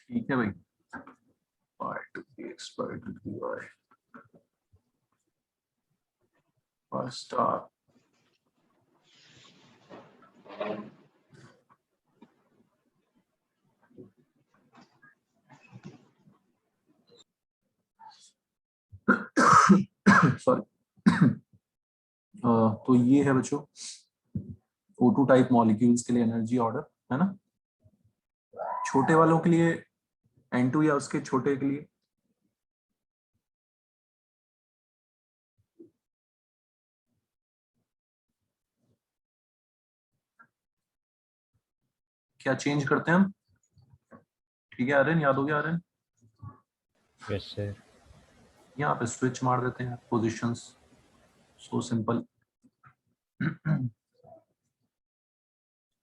ठीक है भाई, y to x by to dy और स्टार सॉरी। तो ये है बच्चों O2 टाइप मॉलिक्यूल्स के लिए एनर्जी ऑर्डर, है ना। छोटे वालों के लिए N2 या उसके छोटे के लिए क्या चेंज करते हैं हम? ठीक है आर्यन, याद हो गया आर्यन? Yes sir. यहाँ पे स्विच मार देते हैं पोजीशंस, सो सिंपल।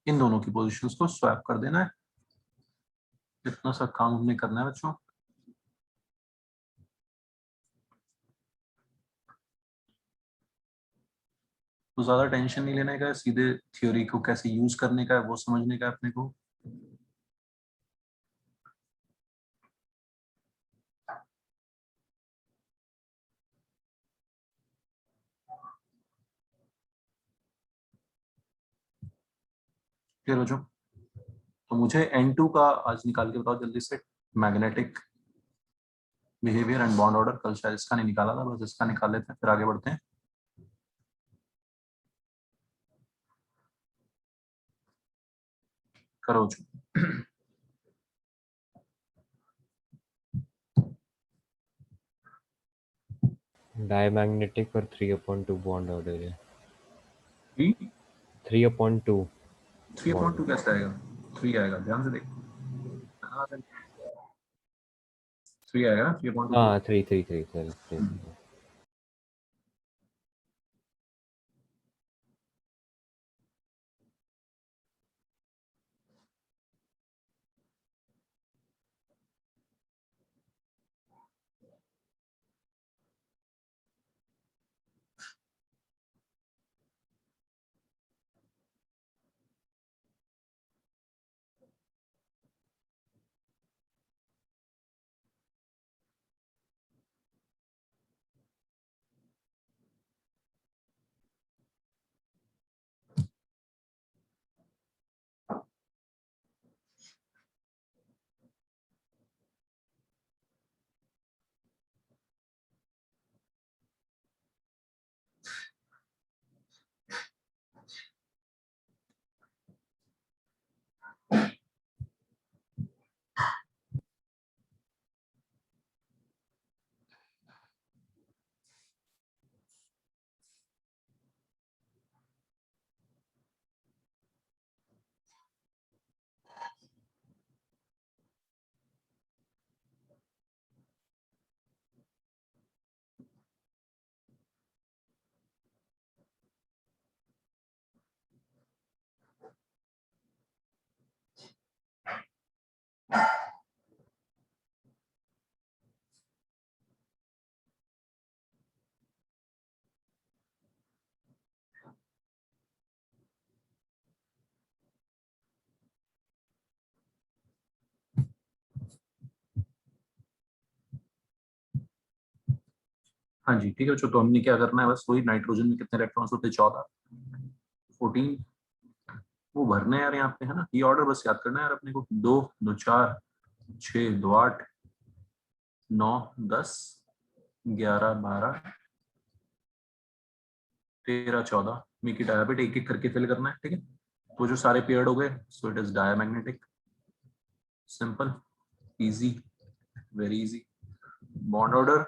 इन दोनों की पोजीशंस को स्वैप कर देना है, इतना सा काम हमने करना है बच्चों। तो ज्यादा टेंशन नहीं लेने का है, सीधे थ्योरी को कैसे यूज करने का है वो समझने का है अपने को। क्लियर बच्चों? तो मुझे N2 का आज निकाल के बताओ जल्दी से, magnetic behaviour and bond order. कल शायद इसका नहीं निकाला था, बस इसका निकाल लेते हैं फिर आगे बढ़ते हैं। करो बच्चों। डायमैग्नेटिक और 3/2 बॉन्ड ऑर्डर है। 3/2 3/2 कैसे आएगा? 3 आएगा, ध्यान से देख। 3 आएगा 3/2। हाँ 3 सर। हाँ जी ठीक है बच्चों, तो हमने क्या करना है, बस वही नाइट्रोजन में कितने इलेक्ट्रॉन्स होते हैं? 14, 14 वो भरना है यार यहाँ पे, है ना। ये ऑर्डर बस याद करना है यार अपने को। 2 2 4 6 2 8 9 10 11 12 13 14 मेक इट हैबिट, एक एक करके फिल करना है, ठीक है। तो जो सारे पेयर्ड हो गए, so it is diamagnetic. Simple, easy, very easy. Bond order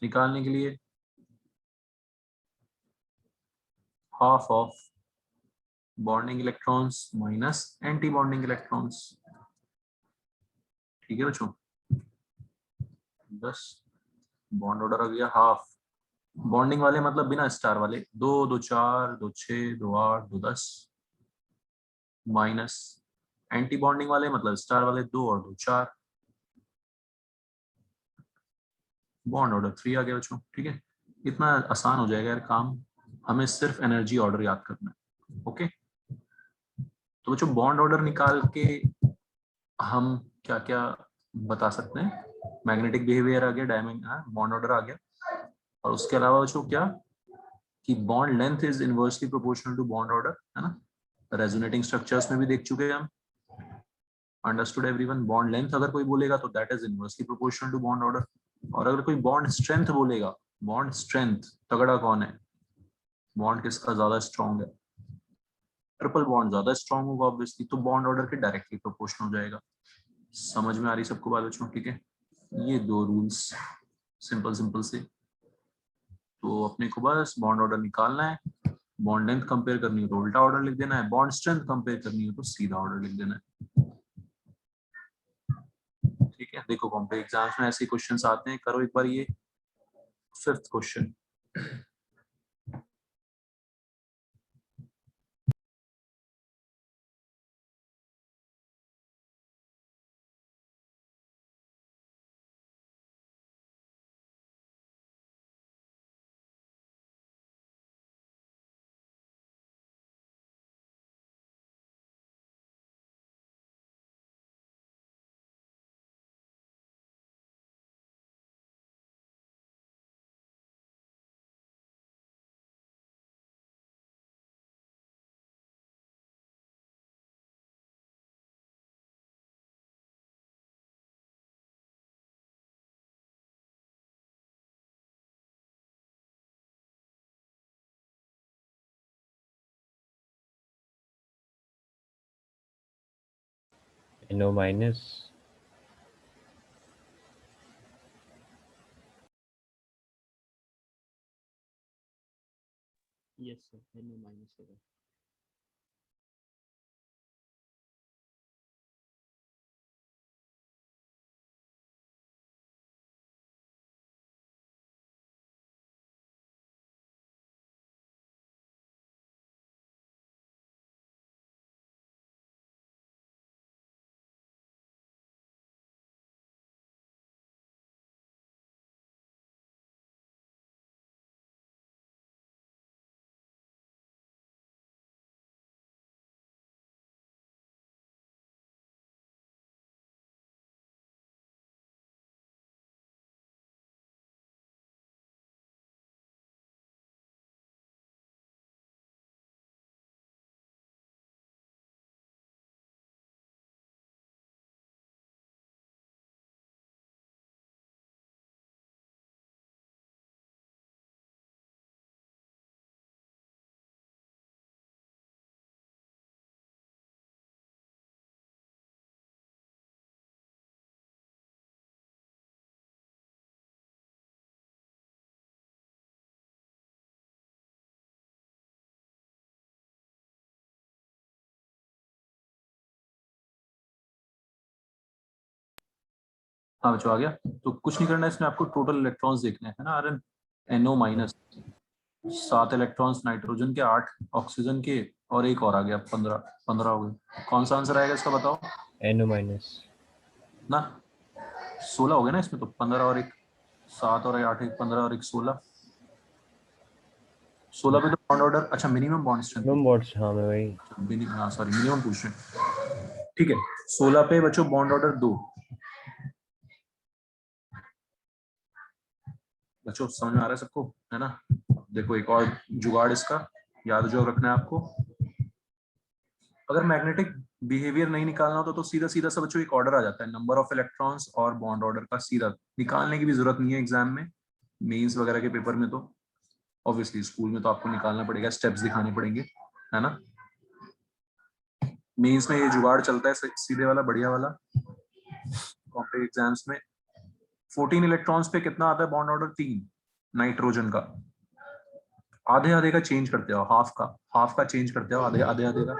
निकालने के लिए half of bonding electrons minus anti bonding electrons, ठीक है बच्चों। बस बॉन्ड ऑर्डर आ गया हाफ। बॉन्डिंग वाले मतलब बिना स्टार वाले, 2 2 4 2 6 2 8 2 10 माइनस एंटी बॉन्डिंग वाले मतलब स्टार वाले, 2 और 2 4। बॉन्ड ऑर्डर 3 आ गया बच्चों, ठीक है। इतना आसान हो जाएगा यार काम, हमें सिर्फ एनर्जी ऑर्डर याद करना है। ओके, तो बच्चों बॉन्ड ऑर्डर निकाल के हम क्या क्या बता सकते हैं? मैग्नेटिक बिहेवियर आ गया, डायमंड बॉन्ड ऑर्डर आ गया, और उसके अलावा बच्चों क्या कि bond length is inversely proportional to bond order, है ना। रेजोनेटिंग स्ट्रक्चर्स में भी देख चुके हैं हम। Understood everyone? बॉन्ड लेंथ अगर कोई बोलेगा तो that is inversely proportional to bond order. और अगर कोई बॉन्ड स्ट्रेंथ बोलेगा, बॉन्ड स्ट्रेंथ तगड़ा कौन है, बॉन्ड किसका ज्यादा स्ट्रॉन्ग है, ट्रिपल बॉन्ड ज्यादा स्ट्रॉन्ग होगा ऑब्वियसली, तो बॉन्ड ऑर्डर के डायरेक्टली प्रोपोर्शनल हो जाएगा। समझ में आ रही सबको बात बच्चों? ठीक है, ये दो रूल्स सिंपल सिंपल से। तो अपने को बस बॉन्ड ऑर्डर निकालना है, बॉन्ड लेंथ कंपेयर करनी हो तो उल्टा ऑर्डर लिख देना है, बॉन्ड स्ट्रेंथ कंपेयर करनी हो तो सीधा ऑर्डर लिख देना है। ठीक है, देखो कॉम्पिटिटिव एग्जाम्स में ऐसे क्वेश्चंस आते हैं, करो एक बार ये 5th question. NO minus. Yes sir, NO minus होगा। हाँ बच्चों आ गया। तो कुछ नहीं करना है इसमें, आपको टोटल इलेक्ट्रॉन्स देखने हैं, है ना। आर NO माइनस 7 इलेक्ट्रॉन्स नाइट्रोजन के, 8 ऑक्सीजन के, और एक और आ गया 15 हो गए। कौन सा आंसर आएगा इसका बताओ NO minus. ना। 16 हो गए ना इसमें, तो 15 और एक 7 और 8, एक 15 और एक 16। 16 पे तो बॉन्ड ऑर्डर, अच्छा minimum bond strength, Minimum bots, हाँ मैं वही। हाँ सॉरी मिनिमम पूछ रहे हैं। ठीक है, 16 पे बच्चों बॉन्ड ऑर्डर 2। बच्चों समझ में आ रहा है सबको, है ना। देखो एक और जुगाड़ इसका याद जो रखना है आपको, अगर मैग्नेटिक बिहेवियर नहीं निकालना होता तो सीधा सीधा सब बच्चों एक ऑर्डर आ जाता है, नंबर ऑफ इलेक्ट्रॉन्स और बॉन्ड ऑर्डर का, सीधा निकालने की भी जरूरत नहीं है एग्जाम में, मेंस वगैरह के पेपर में। तो ऑब्वियसली स्कूल में तो आपको निकालना पड़ेगा, स्टेप्स दिखाने पड़ेंगे, है ना। मेंस में ये जुगाड़ चलता है सीधे वाला, बढ़िया वाला। कॉम्पिटिटिव एग्जाम्स में 14 इलेक्ट्रॉन्स पे कितना आता है बॉन्ड ऑर्डर? 3 नाइट्रोजन का। आधे आधे का चेंज करते हो, हाफ का चेंज करते हो, आधे आधे आधे का।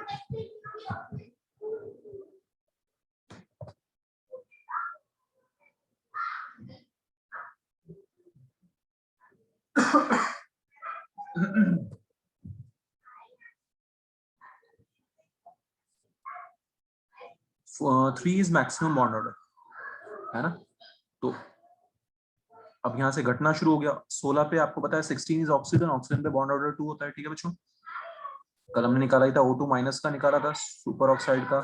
Three is maximum bond order, है ना। तो अब यहाँ से घटना शुरू हो गया। 16 पे आपको पता है 16 इज ऑक्सीजन, ऑक्सीजन पे बॉन्ड ऑर्डर 2 होता है, ठीक है बच्चों। कल हमने निकाला ही था O2 माइनस का, निकाला था सुपर ऑक्साइड का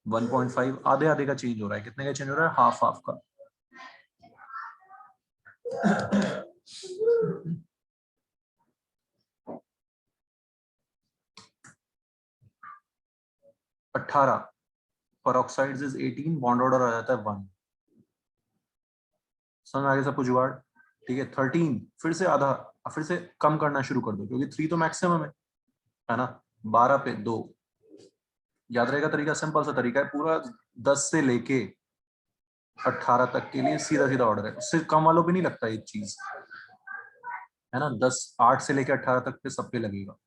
1.5 आधे आधे का चेंज हो रहा है, कितने का चेंज हो रहा है, हाफ हाफ का। अट्ठारह peroxides इज 18, बॉन्ड ऑर्डर आ जाता है 1। समझ में आगे सबको जुगाड़, ठीक है। 13 फिर से आधा, फिर से कम करना शुरू कर दो क्योंकि 3 तो मैक्सिमम है ना। 12 पे 2, याद रहेगा तरीका, सिंपल सा तरीका है पूरा। 10 से लेके 18 तक के लिए सीधा सीधा ऑर्डर है, उससे कम वालों पे नहीं लगता ये चीज, है ना। 8 से लेके 18 तक पे सब पे लगेगा।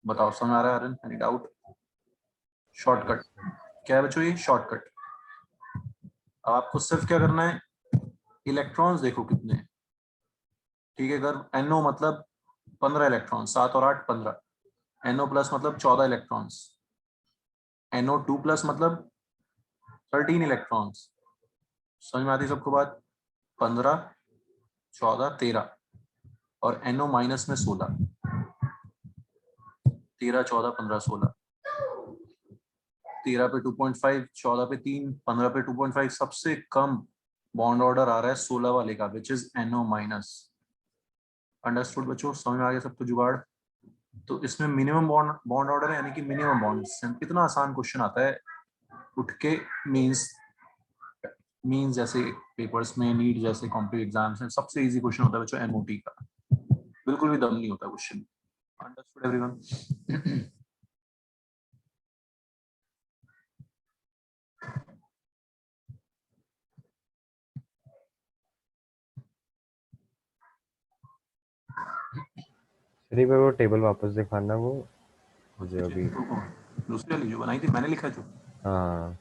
बताओ समझ आ रहा है आर्यन, एनी डाउट? शॉर्टकट क्या है बच्चों, ये शॉर्टकट। अब आपको सिर्फ क्या करना है, इलेक्ट्रॉन्स देखो कितने हैं, ठीक है। अगर NO मतलब 15 इलेक्ट्रॉन, 7 और 8 15, NO प्लस मतलब 14 इलेक्ट्रॉन्स, NO2 प्लस मतलब 13 इलेक्ट्रॉन्स। समझ में आती सबको बात? 15 14 13 और NO माइनस में 16, 13 14 15 16, 13 पे 2.5, 14 पे 3, 15 पे 2.5। सबसे कम बॉन्ड ऑर्डर आ रहा है 16 वाले का, which is NO minus. Understood बच्चों, समझ में आ गया सबको जुगाड़? तो इसमें मिनिमम बॉन्ड ऑर्डर है, यानी कि मिनिमम बॉन्ड। इतना आसान क्वेश्चन आता है उठ के, मींस जैसे पेपर्स में, नीट जैसे कॉम्पिटिटिव एग्जाम्स में सबसे इजी क्वेश्चन होता है बच्चों MOT का। बिल्कुल भी दम नहीं होता क्वेश्चन। Understood everyone? अरे भाई वो टेबल वापस दिखाना, वो मुझे अभी। दूसरी वाली जो बनाई थी मैंने, लिखा है जो। हाँ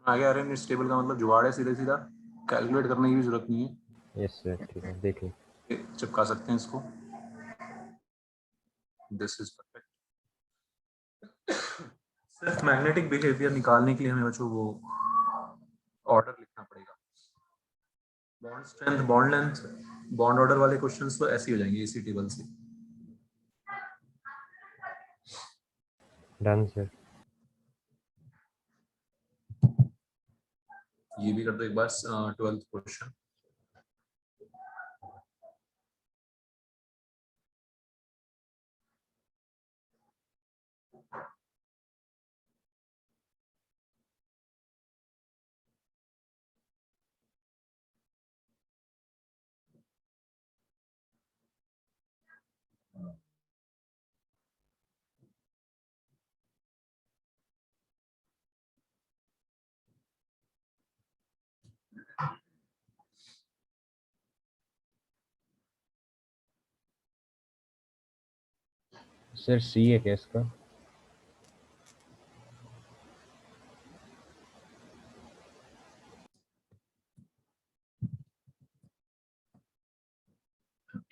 आगे आ रहे हैं, इस टेबल का मतलब जुगाड़ है, सीधे सीधा कैलकुलेट करने की भी जरूरत नहीं यस सर, ठीक है देख लो। है, चिपका सकते हैं इसको। This is perfect. सिर्फ मैग्नेटिक बिहेवियर निकालने के लिए हमें बच्चों वो ऑर्डर लिखना पड़ेगा। Bond strength, bond length, bond order वाले क्वेश्चंस तो ऐसे ही हो जाएंगे इसी टेबल से। Done sir. ये भी कर दो एक बार, 12th क्वेश्चन। सर सी है क्या इसका?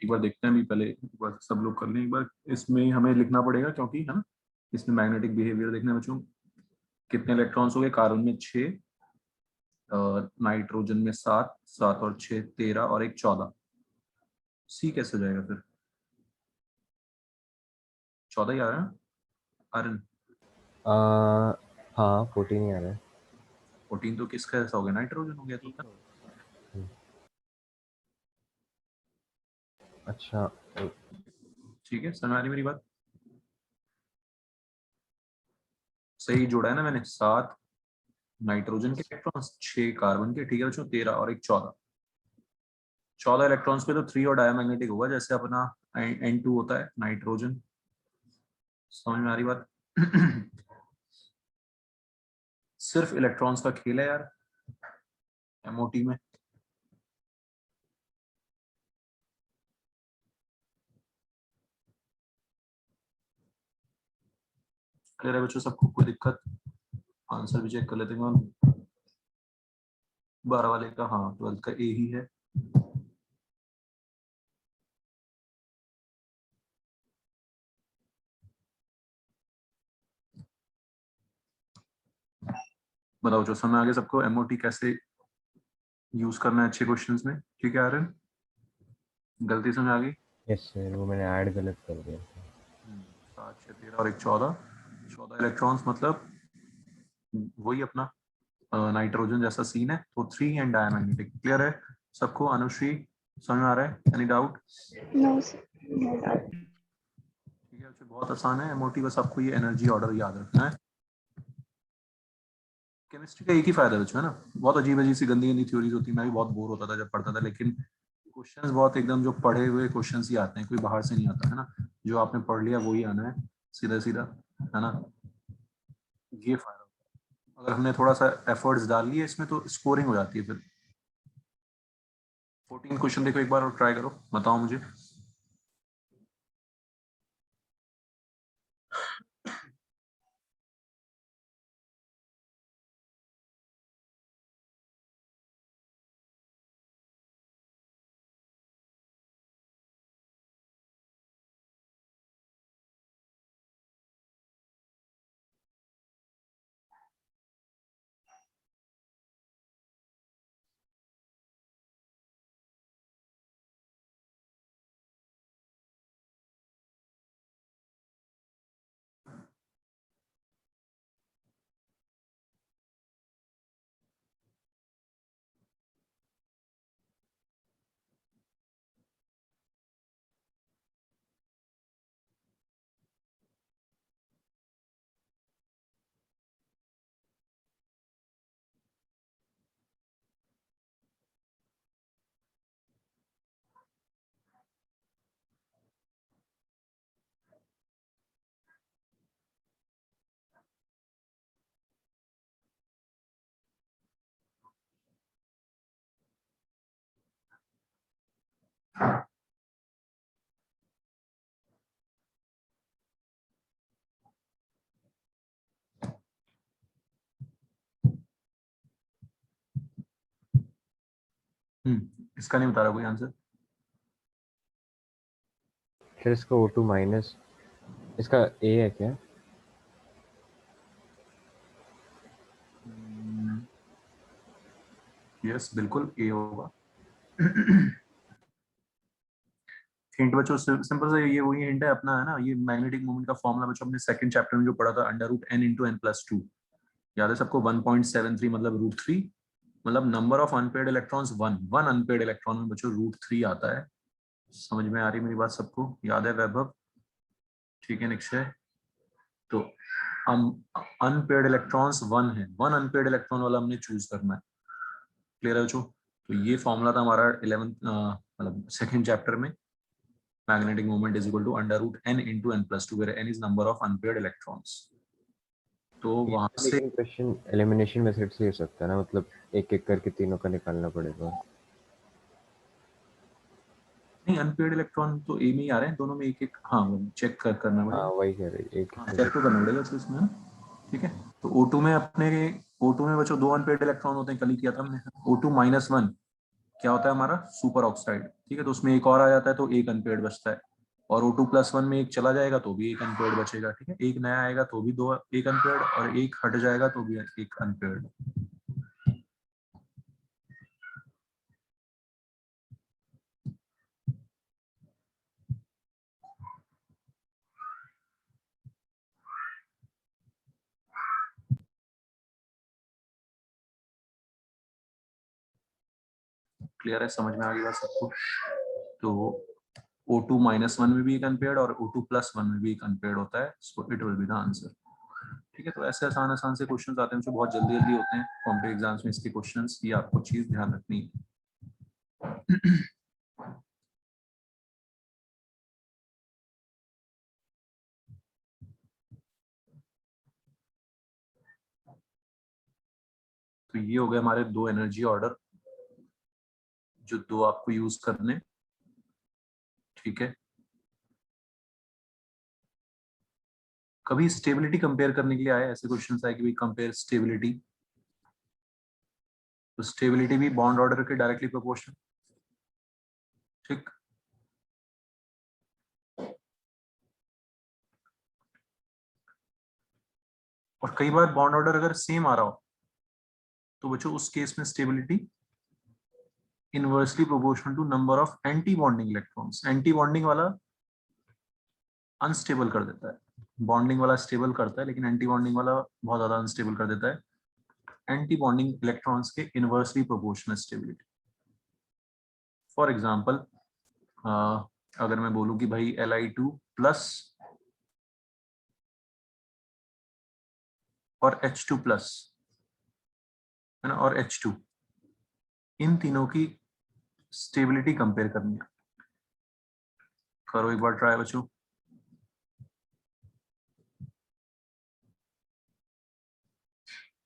एक बार देखते हैं, अभी पहले एक बार सब लोग कर लें एक बार। इसमें हमें लिखना पड़ेगा क्योंकि, है ना, इसमें मैग्नेटिक बिहेवियर देखना है बच्चों। कितने इलेक्ट्रॉन्स हो गए, कार्बन में 6, नाइट्रोजन में 7, 7 और 6 13 और एक 14। सी कैसे हो जाएगा फिर? 14 ही आ रहा है आर्यन। हाँ 14 ही आ रहा है। 14 तो किसका ऐसा हो गया, नाइट्रोजन हो गया तो क्या? अच्छा ठीक है, समझ आ रही मेरी बात? सही जोड़ा है ना मैंने, 7 नाइट्रोजन के इलेक्ट्रॉन्स, 6 कार्बन के, ठीक है बच्चों, 13 और एक 14। 14 इलेक्ट्रॉन्स पे तो 3 और डायमैग्नेटिक होगा, जैसे अपना N2 होता है नाइट्रोजन। समझ में आ रही बात? सिर्फ इलेक्ट्रॉन्स का खेल है यार MOT में। क्लियर है बच्चों सबको, कोई दिक्कत? आंसर भी चेक कर लेते हैं। 12 वाले का, हाँ 12th का A ही है। बताओ जो समझ आगे सबको, MOT कैसे यूज करना है अच्छे क्वेश्चंस में, ठीक है आर्यन? गलती समझ आ गई? यस सर, वो मैंने ऐड गलत कर दिया। 7 6 13 और 1 14 इलेक्ट्रॉन्स, मतलब वही अपना नाइट्रोजन जैसा सीन है। तो 3 एंड डायमैग्नेटिक। क्लियर है सबको? अनुश्री समझ में आ रहा है? Any doubt? No sir, no doubt. ठीक है, अच्छा, बहुत आसान है मोटी, बस आपको ये एनर्जी ऑर्डर याद रखना है। केमिस्ट्री का एक ही फायदा बच्चों है ना, बहुत अजीब अजीब सी गंदी गंदी थ्योरीज होती है। मैं भी बहुत बोर होता था जब पढ़ता था, लेकिन क्वेश्चंस बहुत एकदम जो पढ़े हुए क्वेश्चंस ही आते हैं, कोई बाहर से नहीं आता है ना। जो आपने पढ़ लिया वही आना है सीधा सीधा, है ना। ये फायदा होता है। अगर हमने थोड़ा सा एफर्ट्स डाल लिए इसमें तो स्कोरिंग हो जाती है फिर। 14 क्वेश्चन देखो एक बार और ट्राई करो, बताओ मुझे। इसका नहीं बता रहा कोई आंसर? फिर इसका O2 माइनस, इसका A है क्या? यस बिल्कुल ए होगा। हिंट बच्चों सिंपल सा ये वही हिंट है अपना, है ना। ये मैग्नेटिक मोमेंट का फॉर्मूला बच्चों हमने सेकंड चैप्टर में जो पढ़ा था, √n × n+2। याद है सबको? 1.73 मतलब √3, मतलब number of unpaired electrons 1 unpaired electron में बच्चों √3 आता है। समझ में आ रही मेरी बात सबको? याद है वैभव? ठीक है निक्षय। तो अनपेड इलेक्ट्रॉन्स 1 है, 1 अनपेड इलेक्ट्रॉन वाला हमने चूज करना है। क्लियर है बच्चों? तो ये फॉर्मूला था हमारा 11th मतलब सेकंड चैप्टर में। magnetic moment is equal to √n × n+2 where n is number of unpaired electrons। तो वहां से लेकिन क्वेश्चन एलिमिनेशन मेथड से हो सकता है ना, मतलब एक एक करके तीनों का निकालना पड़ेगा। नहीं, अनपेड इलेक्ट्रॉन तो ए में ही आ रहे हैं दोनों में एक एक। हाँ चेक करना हाँ पड़ेगा। वही कह रही एक हाँ एक चेक तो करना पड़ेगा इसमें ना। ठीक है, तो O2 में अपने O2 में बच्चों 2 अनपेड इलेक्ट्रॉन होते हैं, कल ही किया था हमने। O2-1 क्या होता है हमारा? Super oxide. ठीक है, तो उसमें एक और आ जाता है तो एक अनपेड बचता है। और O2+1 में एक चला जाएगा तो भी एक अनपेड बचेगा। ठीक है, एक नया आएगा तो भी दो एक अनपेड, और एक हट जाएगा तो भी एक अनपेड। क्लियर है? समझ में आ गई बात सबको? तो O2-1 में भी एक अनपेड और O2+1 में भी एक अनपेड होता है, so it will be the answer. ठीक है, तो ऐसे आसान आसान से क्वेश्चंस आते हैं जो बहुत जल्दी जल्दी होते हैं कॉम्पिटिटिव एग्जाम्स में। इसके क्वेश्चंस ये आपको चीज ध्यान रखनी है। तो ये हो गए हमारे दो एनर्जी ऑर्डर, जो दो आपको यूज करने। ठीक है, कभी स्टेबिलिटी कंपेयर करने के लिए आए ऐसे क्वेश्चंस आए कि भाई कंपेयर स्टेबिलिटी, तो स्टेबिलिटी भी बॉन्ड ऑर्डर के डायरेक्टली प्रोपोर्शनल। ठीक, और कई बार बॉन्ड ऑर्डर अगर सेम आ रहा हो तो बच्चों उस केस में stability inversely proportional to number of anti bonding electrons. Anti bonding वाला अनस्टेबल कर देता है, बॉन्डिंग वाला स्टेबल करता है, लेकिन एंटी बॉन्डिंग वाला बहुत ज्यादा अनस्टेबल कर देता है। एंटी बॉन्डिंग इलेक्ट्रॉन्स के inversely proportional stability. For example अगर मैं बोलूं कि भाई Li2 प्लस और H2 प्लस है ना, और H2, इन तीनों की स्टेबिलिटी कंपेयर करनी है। करो एक बार ट्राई बच्चों।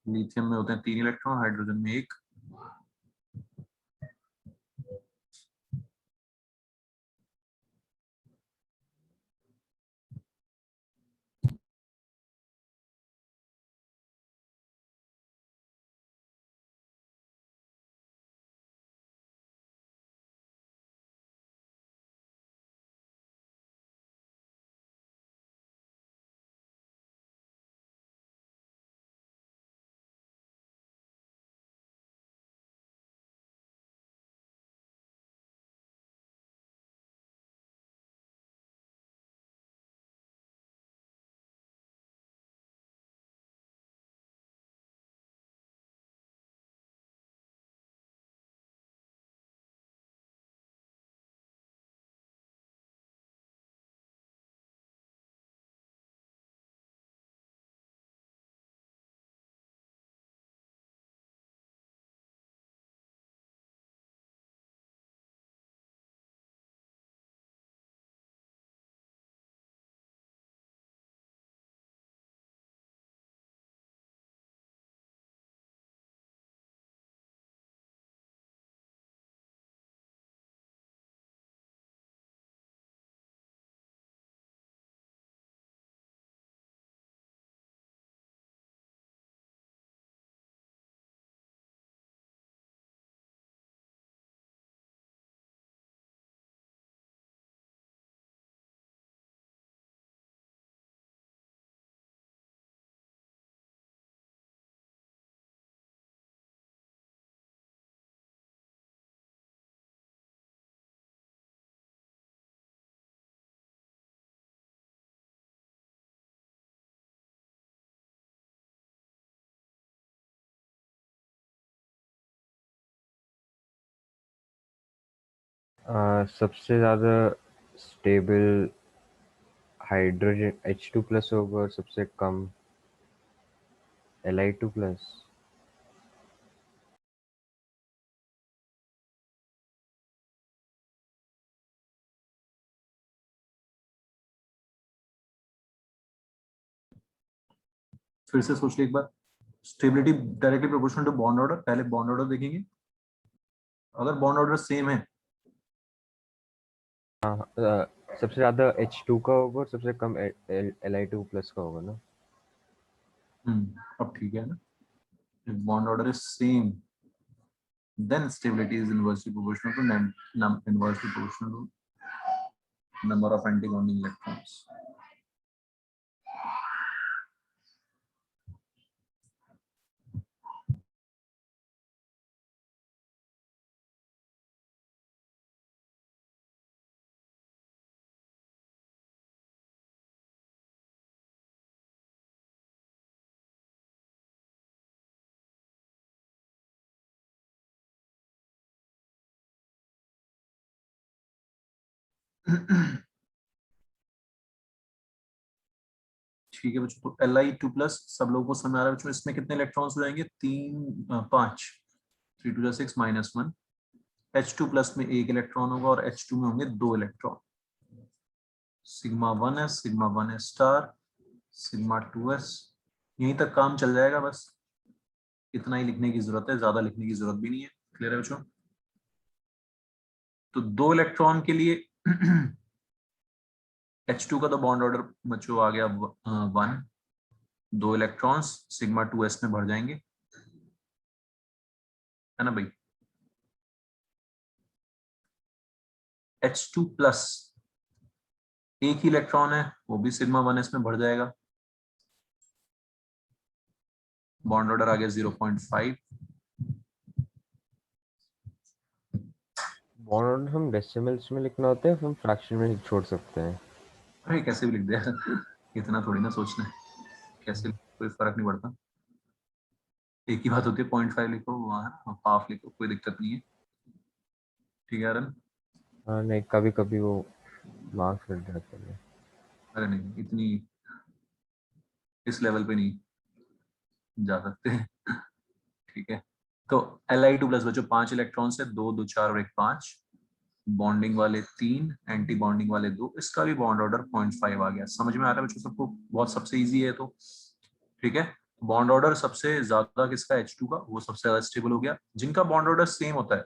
लिथियम में होते हैं 3 इलेक्ट्रॉन, हाइड्रोजन में 1। सबसे ज़्यादा स्टेबल हाइड्रोजन H2 प्लस होगा और सबसे कम Li2 प्लस। फिर से सोच ले एक बार। Stability directly proportional to bond order. पहले बॉन्ड ऑर्डर देखेंगे, अगर बॉन्ड ऑर्डर सेम है। हाँ, सबसे ज़्यादा H2 का होगा और सबसे कम Li2 प्लस का होगा ना। अब ठीक है ना। If bond order is same, then stability is inversely proportional to inversely proportional to number of anti-bonding electrons. ठीक है बच्चों, तो Li2 प्लस सब लोगों को समझ आ रहा है बच्चों। इसमें कितने इलेक्ट्रॉन्स हो जाएंगे? 5। 3 2 6 -1। H2 प्लस में 1 इलेक्ट्रॉन होगा और H2 में होंगे 2 electron. Sigma 1s, sigma 1s star, sigma 2s। यहीं तक काम चल जाएगा बस। इतना ही लिखने की जरूरत है, ज्यादा लिखने की जरूरत भी नहीं है। क्लियर है बच्चों? तो 2 इलेक्ट्रॉन के लिए H2 का तो बॉन्ड ऑर्डर बच्चों आ गया 1। 2 इलेक्ट्रॉन्स सिग्मा 2s में भर जाएंगे, है ना भाई। H2 प्लस एक ही इलेक्ट्रॉन है, वो भी सिग्मा 1s में भर जाएगा। बॉन्ड ऑर्डर आ गया 0.5। बॉन्ड ऑर्डर हम डेसिमल्स में लिखना होता है, हम फ्रैक्शन में छोड़ सकते हैं। अरे कैसे भी लिख दिया। इतना थोड़ी ना सोचना है, कैसे कोई फर्क नहीं पड़ता। एक ही बात होती है, 0.5 लिखो, वहाँ हाफ लिखो, कोई दिक्कत नहीं है। ठीक है अरन? हाँ नहीं, कभी कभी वो मार्क्स कट जाते हैं। अरे नहीं, इतनी इस लेवल पे नहीं जा सकते। ठीक है, तो Li2 प्लस बच्चों 5 इलेक्ट्रॉन्स है, 2 2 4 और 1 5, बॉन्डिंग वाले 3, एंटी बॉन्डिंग वाले 2, इसका भी बॉन्ड ऑर्डर 0.5 आ गया। समझ में आ रहा है बच्चों सबको? बहुत सबसे इजी है तो। ठीक है, बॉन्ड ऑर्डर सबसे ज्यादा किसका, H2 का, वो सबसे ज्यादा स्टेबल हो गया। जिनका बॉन्ड ऑर्डर सेम होता है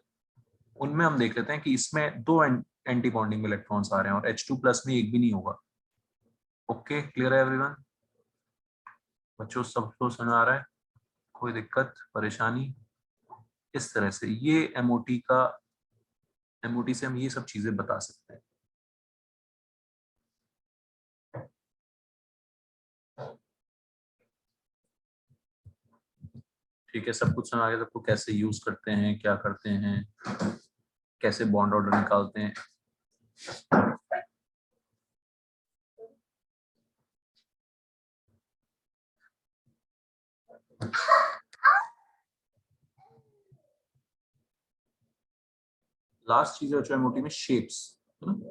उनमें हम देख लेते हैं कि इसमें 2 एंटी बॉन्डिंग इलेक्ट्रॉन्स आ रहे हैं और H2 प्लस में एक भी नहीं होगा। ओके, क्लियर है एवरीवन? बच्चों सबको समझ आ रहा है? कोई दिक्कत परेशानी? इस तरह से ये एमओटी से हम ये सब चीजें बता सकते हैं। ठीक है, सब कुछ समझ आ गया सबको? कैसे यूज करते हैं, क्या करते हैं, कैसे बॉन्ड ऑर्डर निकालते हैं। लास्ट चीज है एमओटी में, शेप्स, है ना?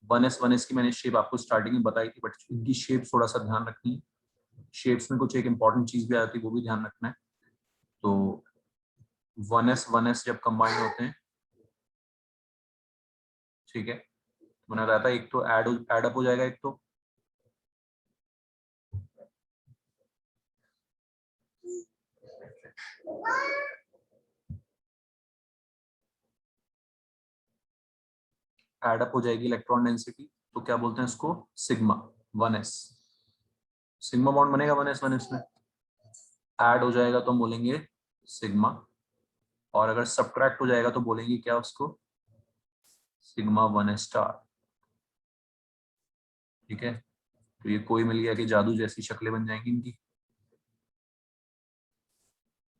1s की मैंने शेप आपको स्टार्टिंग में बताई थी, बट इनकी शेप थोड़ा सा ध्यान रखनी है। शेप्स में कुछ एक इंपॉर्टेंट चीज भी आती है, वो भी ध्यान रखना है। तो 1s जब कंबाइन होते हैं, ठीक है, बना रहता है, एक तो एड अप हो जाएगा, एक तो एड अप हो जाएगी इलेक्ट्रॉन डेंसिटी, तो क्या बोलते हैं इसको, सिग्मा 1s। सिग्मा बॉन्ड बनेगा 1s में, ऐड हो जाएगा तो हम बोलेंगे सिग्मा, और अगर सब्ट्रैक्ट हो जाएगा तो बोलेंगे क्या उसको, सिग्मा 1s स्टार। ठीक है, तो ये कोई मिल गया कि जादू जैसी शक्लें बन जाएंगी इनकी।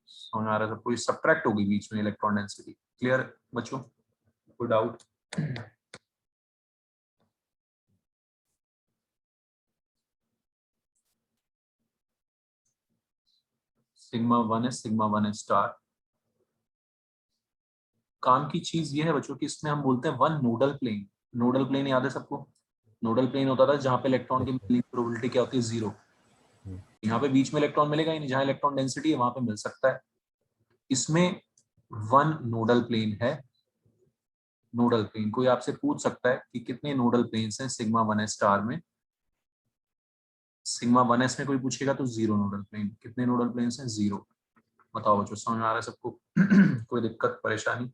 समझ आ रहा है सबको? ये सब्ट्रैक्ट होगी बीच में इलेक्ट्रॉन डेंसिटी। क्लियर बच्चों? कोई डाउट? Sigma 1s star. काम की चीज ये है बच्चों कि इसमें हम बोलते हैं one nodal plane. Nodal plane याद है सबको? नोडल प्लेन होता था जहां पे इलेक्ट्रॉन की मिलने की प्रोबेबिलिटी क्या होती है, 0। यहाँ पे बीच में इलेक्ट्रॉन मिलेगा ही नहीं, जहां इलेक्ट्रॉन डेंसिटी है वहां पे मिल सकता है। इसमें वन नोडल प्लेन है। नोडल प्लेन, कोई आपसे पूछ सकता है कि कितने नोडल प्लेन्स हैं सिग्मा 1s स्टार में। सिग्मा 1s में कोई पूछेगा तो 0 नोडल प्लेन। कितने नोडल प्लेन्स हैं, 0। बताओ बच्चों, समझ में आ रहा है सबको? कोई दिक्कत परेशानी?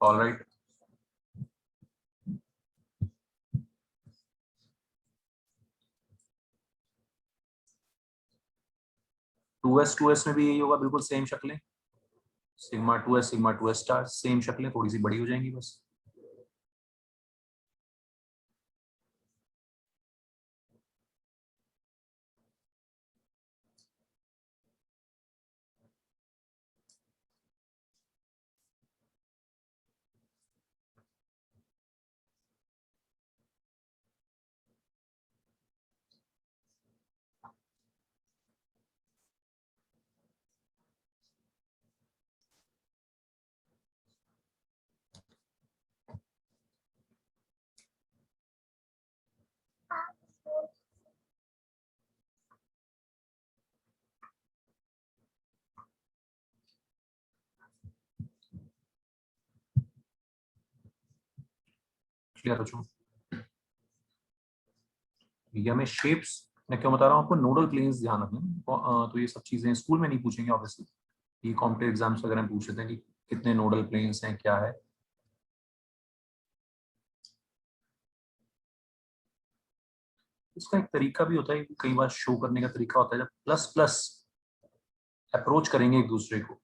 All right. 2s में भी यही होगा, बिल्कुल सेम शक्लें। सिग्मा 2s स्टार, सेम शक्लें, थोड़ी सी बड़ी हो जाएंगी बस। क्लियर बच्चों? ये हमें शेप्स, मैं क्यों बता रहा हूँ आपको, नोडल प्लेन्स ध्यान रखना। तो ये सब चीजें स्कूल में नहीं पूछेंगे ऑब्वियसली, ये कॉम्पिटिटिव एग्जाम्स वगैरह में पूछ लेते हैं कि कितने नोडल प्लेन्स हैं, क्या है। इसका एक तरीका भी होता है, कई बार शो करने का तरीका होता है, जब प्लस प्लस अप्रोच करेंगे एक दूसरे को।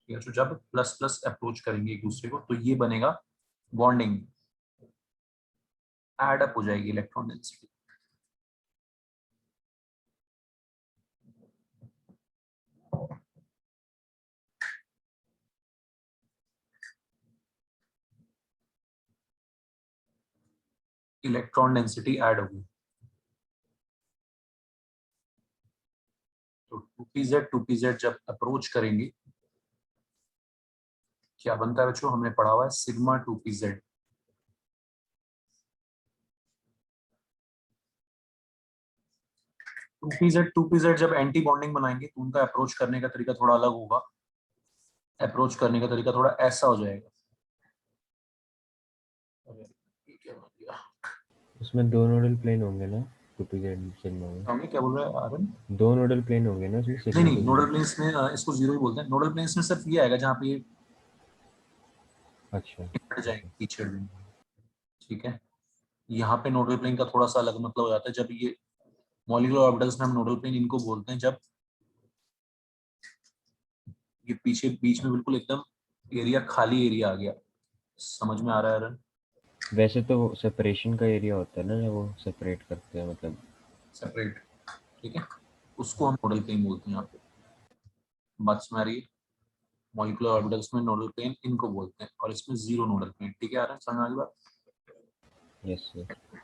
ठीक है, तो जब प्लस प्लस अप्रोच करेंगे एक दूसरे को तो ये बनेगा बॉन्डिंग, एड अप हो जाएगी electron density. Electron density add होगी। तो 2pz जब अप्रोच करेंगे क्या बनता है बच्चों, हमने पढ़ा हुआ है सिग्मा 2pz। टू पीजेड जब एंटी बॉन्डिंग बनाएंगे तो उनका अप्रोच करने का तरीका थोड़ा अलग होगा। अप्रोच करने का तरीका थोड़ा ऐसा हो जाएगा। अरे, ये क्या बन गया? उसमें दो नोडल प्लेन होंगे ना 2pz सिग्मा में? स्वामी क्या बोल रहा है आर्यन? दो नोडल प्लेन होंगे ना उसमें नहीं सिग्मा नहीं, के नोडल लिए? प्लेन्स में इसको जीरो ही बोलते हैं। नोडल प्लेन्स में सिर्फ ये आएगा जहाँ पे ये अच्छा हट ठीक जाएंगे है। पीछे हट जाएंगे। ठीक है, यहाँ पे नोडल प्लेन का थोड़ा सा अलग मतलब हो जाता है। जब ये मॉलिक्यूलर ऑर्बिटल्स में हम नोडल प्लेन इनको बोलते हैं जब ये पीछे बीच में बिल्कुल एकदम एरिया खाली एरिया आ गया। समझ में आ रहा है आर्यन? वैसे तो वो सेपरेशन का एरिया होता है ना जब वो सेपरेट करते हैं मतलब। सेपरेट, ठीक है, उसको हम नोडल प्लेन बोलते हैं यहाँ पे। बात समझ आ रही है? मॉलिक्यूलर ऑर्बिटल्स में नोडल प्लेन इनको बोलते हैं और इसमें जीरो नोडल प्लेन। ठीक है आर्यन, समझ में आ गई बात? Yes sir.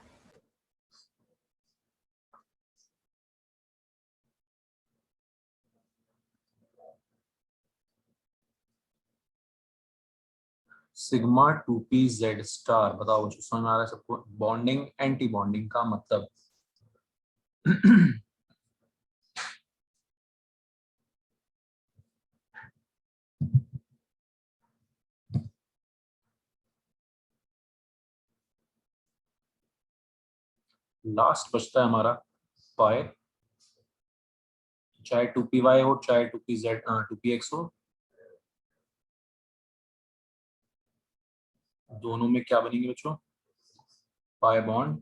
Sigma 2p z star, बताओ बच्चों समझ में आ रहा है सबको? बॉन्डिंग एंटी बॉन्डिंग का मतलब। लास्ट बचता है हमारा पाई, चाहे 2py हो चाहे 2pz 2px हो, दोनों में क्या बनेंगे बच्चों? Pi bond.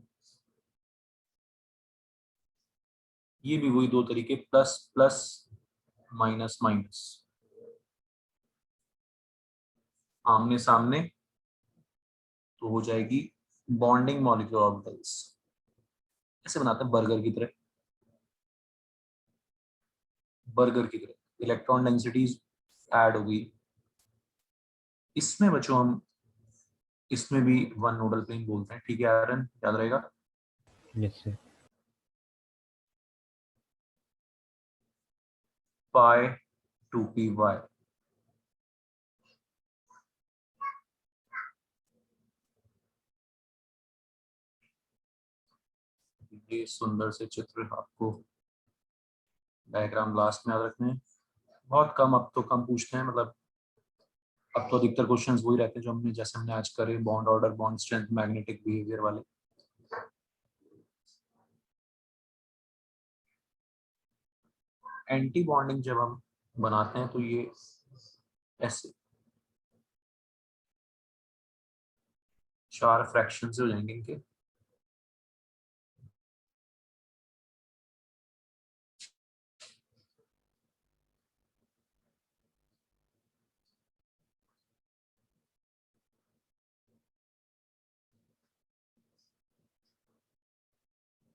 ये भी वही दो तरीके, प्लस प्लस माइनस माइनस, आमने सामने, तो हो जाएगी बॉन्डिंग मॉलिक्यूलर ऑर्बिटल्स। ऐसे बनाते हैं बर्गर की तरह, बर्गर की तरह इलेक्ट्रॉन डेंसिटीज ऐड होगी। इसमें बच्चों हम इसमें भी वन नोडल प्लेन बोलते हैं। ठीक है आर्यन, याद रहेगा? Yes sir. Pi 2py। ये सुंदर से चित्र आपको डायग्राम लास्ट में याद रखने हैं। बहुत कम, अब तो कम पूछते हैं, मतलब अब तो अधिकतर क्वेश्चंस वही रहते हैं जो हमने जैसे हमने आज करे, bond order, bond strength, magnetic behaviour वाले। एंटी बॉन्डिंग जब हम बनाते हैं तो ये ऐसे चार फ्रैक्शन से हो जाएंगे इनके।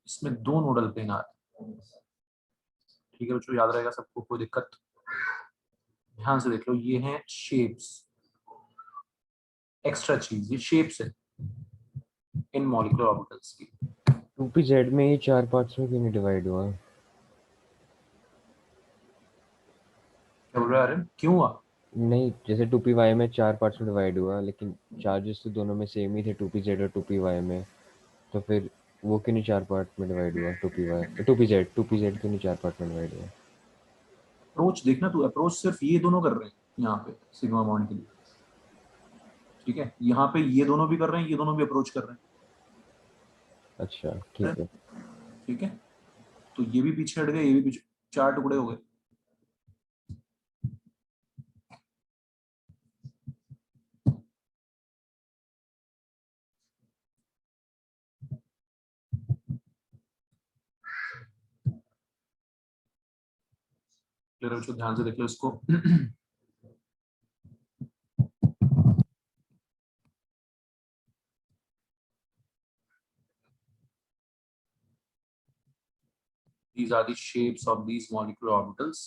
इसमें दो नोडल प्लेन आ रहे हैं। ठीक है बच्चों, याद रहेगा सबको? कोई दिक्कत? ध्यान से देख लो, ये हैं शेप्स, एक्स्ट्रा चीज, ये शेप्स है इन मॉलिक्यूलर ऑर्बिटल्स की। 2pz में ये चार पार्ट्स में क्यों नहीं डिवाइड हुआ? क्या बोल रहा है आर्यन, क्यों हुआ? नहीं, जैसे 2py में चार पार्ट्स में डिवाइड हुआ लेकिन चार्जेस तो दोनों में सेम ही थे 2pz और 2py में, तो फिर वो क्यों नहीं चार पार्ट में डिवाइड हुआ? 2pz क्यों नहीं चार पार्ट में डिवाइड हुआ? अप्रोच देखना तू, अप्रोच सिर्फ ये दोनों कर रहे हैं यहाँ पे सिग्मा बॉन्ड के लिए। ठीक है, यहाँ पे ये दोनों भी कर रहे हैं, ये दोनों भी अप्रोच कर रहे अच्छा हैं। ठीक है। ठीक है, तो ये भी पीछे हट गए, ये भी पीछे, चार टुकड़े हो गए। क्लियर बच्चों? ध्यान से देख लो इसको। These are the shapes of these molecular orbitals.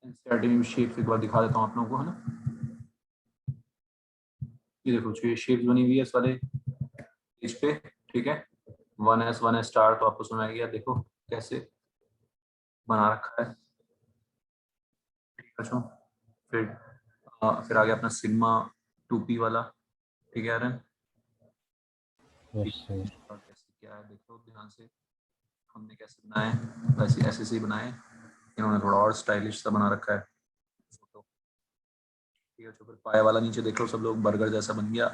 NCERT में शेप्स एक बार दिखा देता हूँ आप लोगों को, है ना। ये देखो जो ये शेप्स बनी हुई है इस वाले पेज पे, ठीक है, 1s 1s स्टार, तो आपको समझ आ गया, देखो कैसे बना रखा है, ठीक है बच्चों। फिर आ गया अपना सिग्मा 2p वाला, ठीक है यार, यस सर। कैसे क्या है देखो ध्यान से, हमने कैसे बनाए, वैसे ऐसे से ही बनाए, इन्होंने थोड़ा और स्टाइलिश सा बना रखा है फोटो, ठीक है। फिर पाया वाला नीचे देख लो सब लोग, बर्गर जैसा बन गया।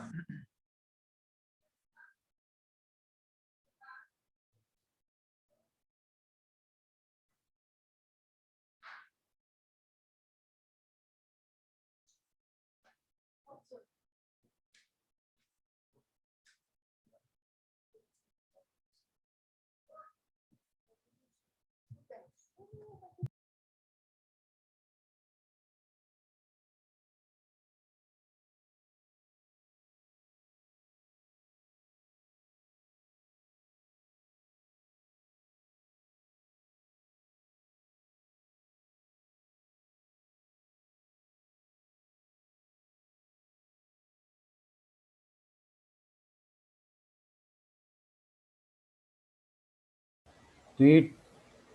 तो ये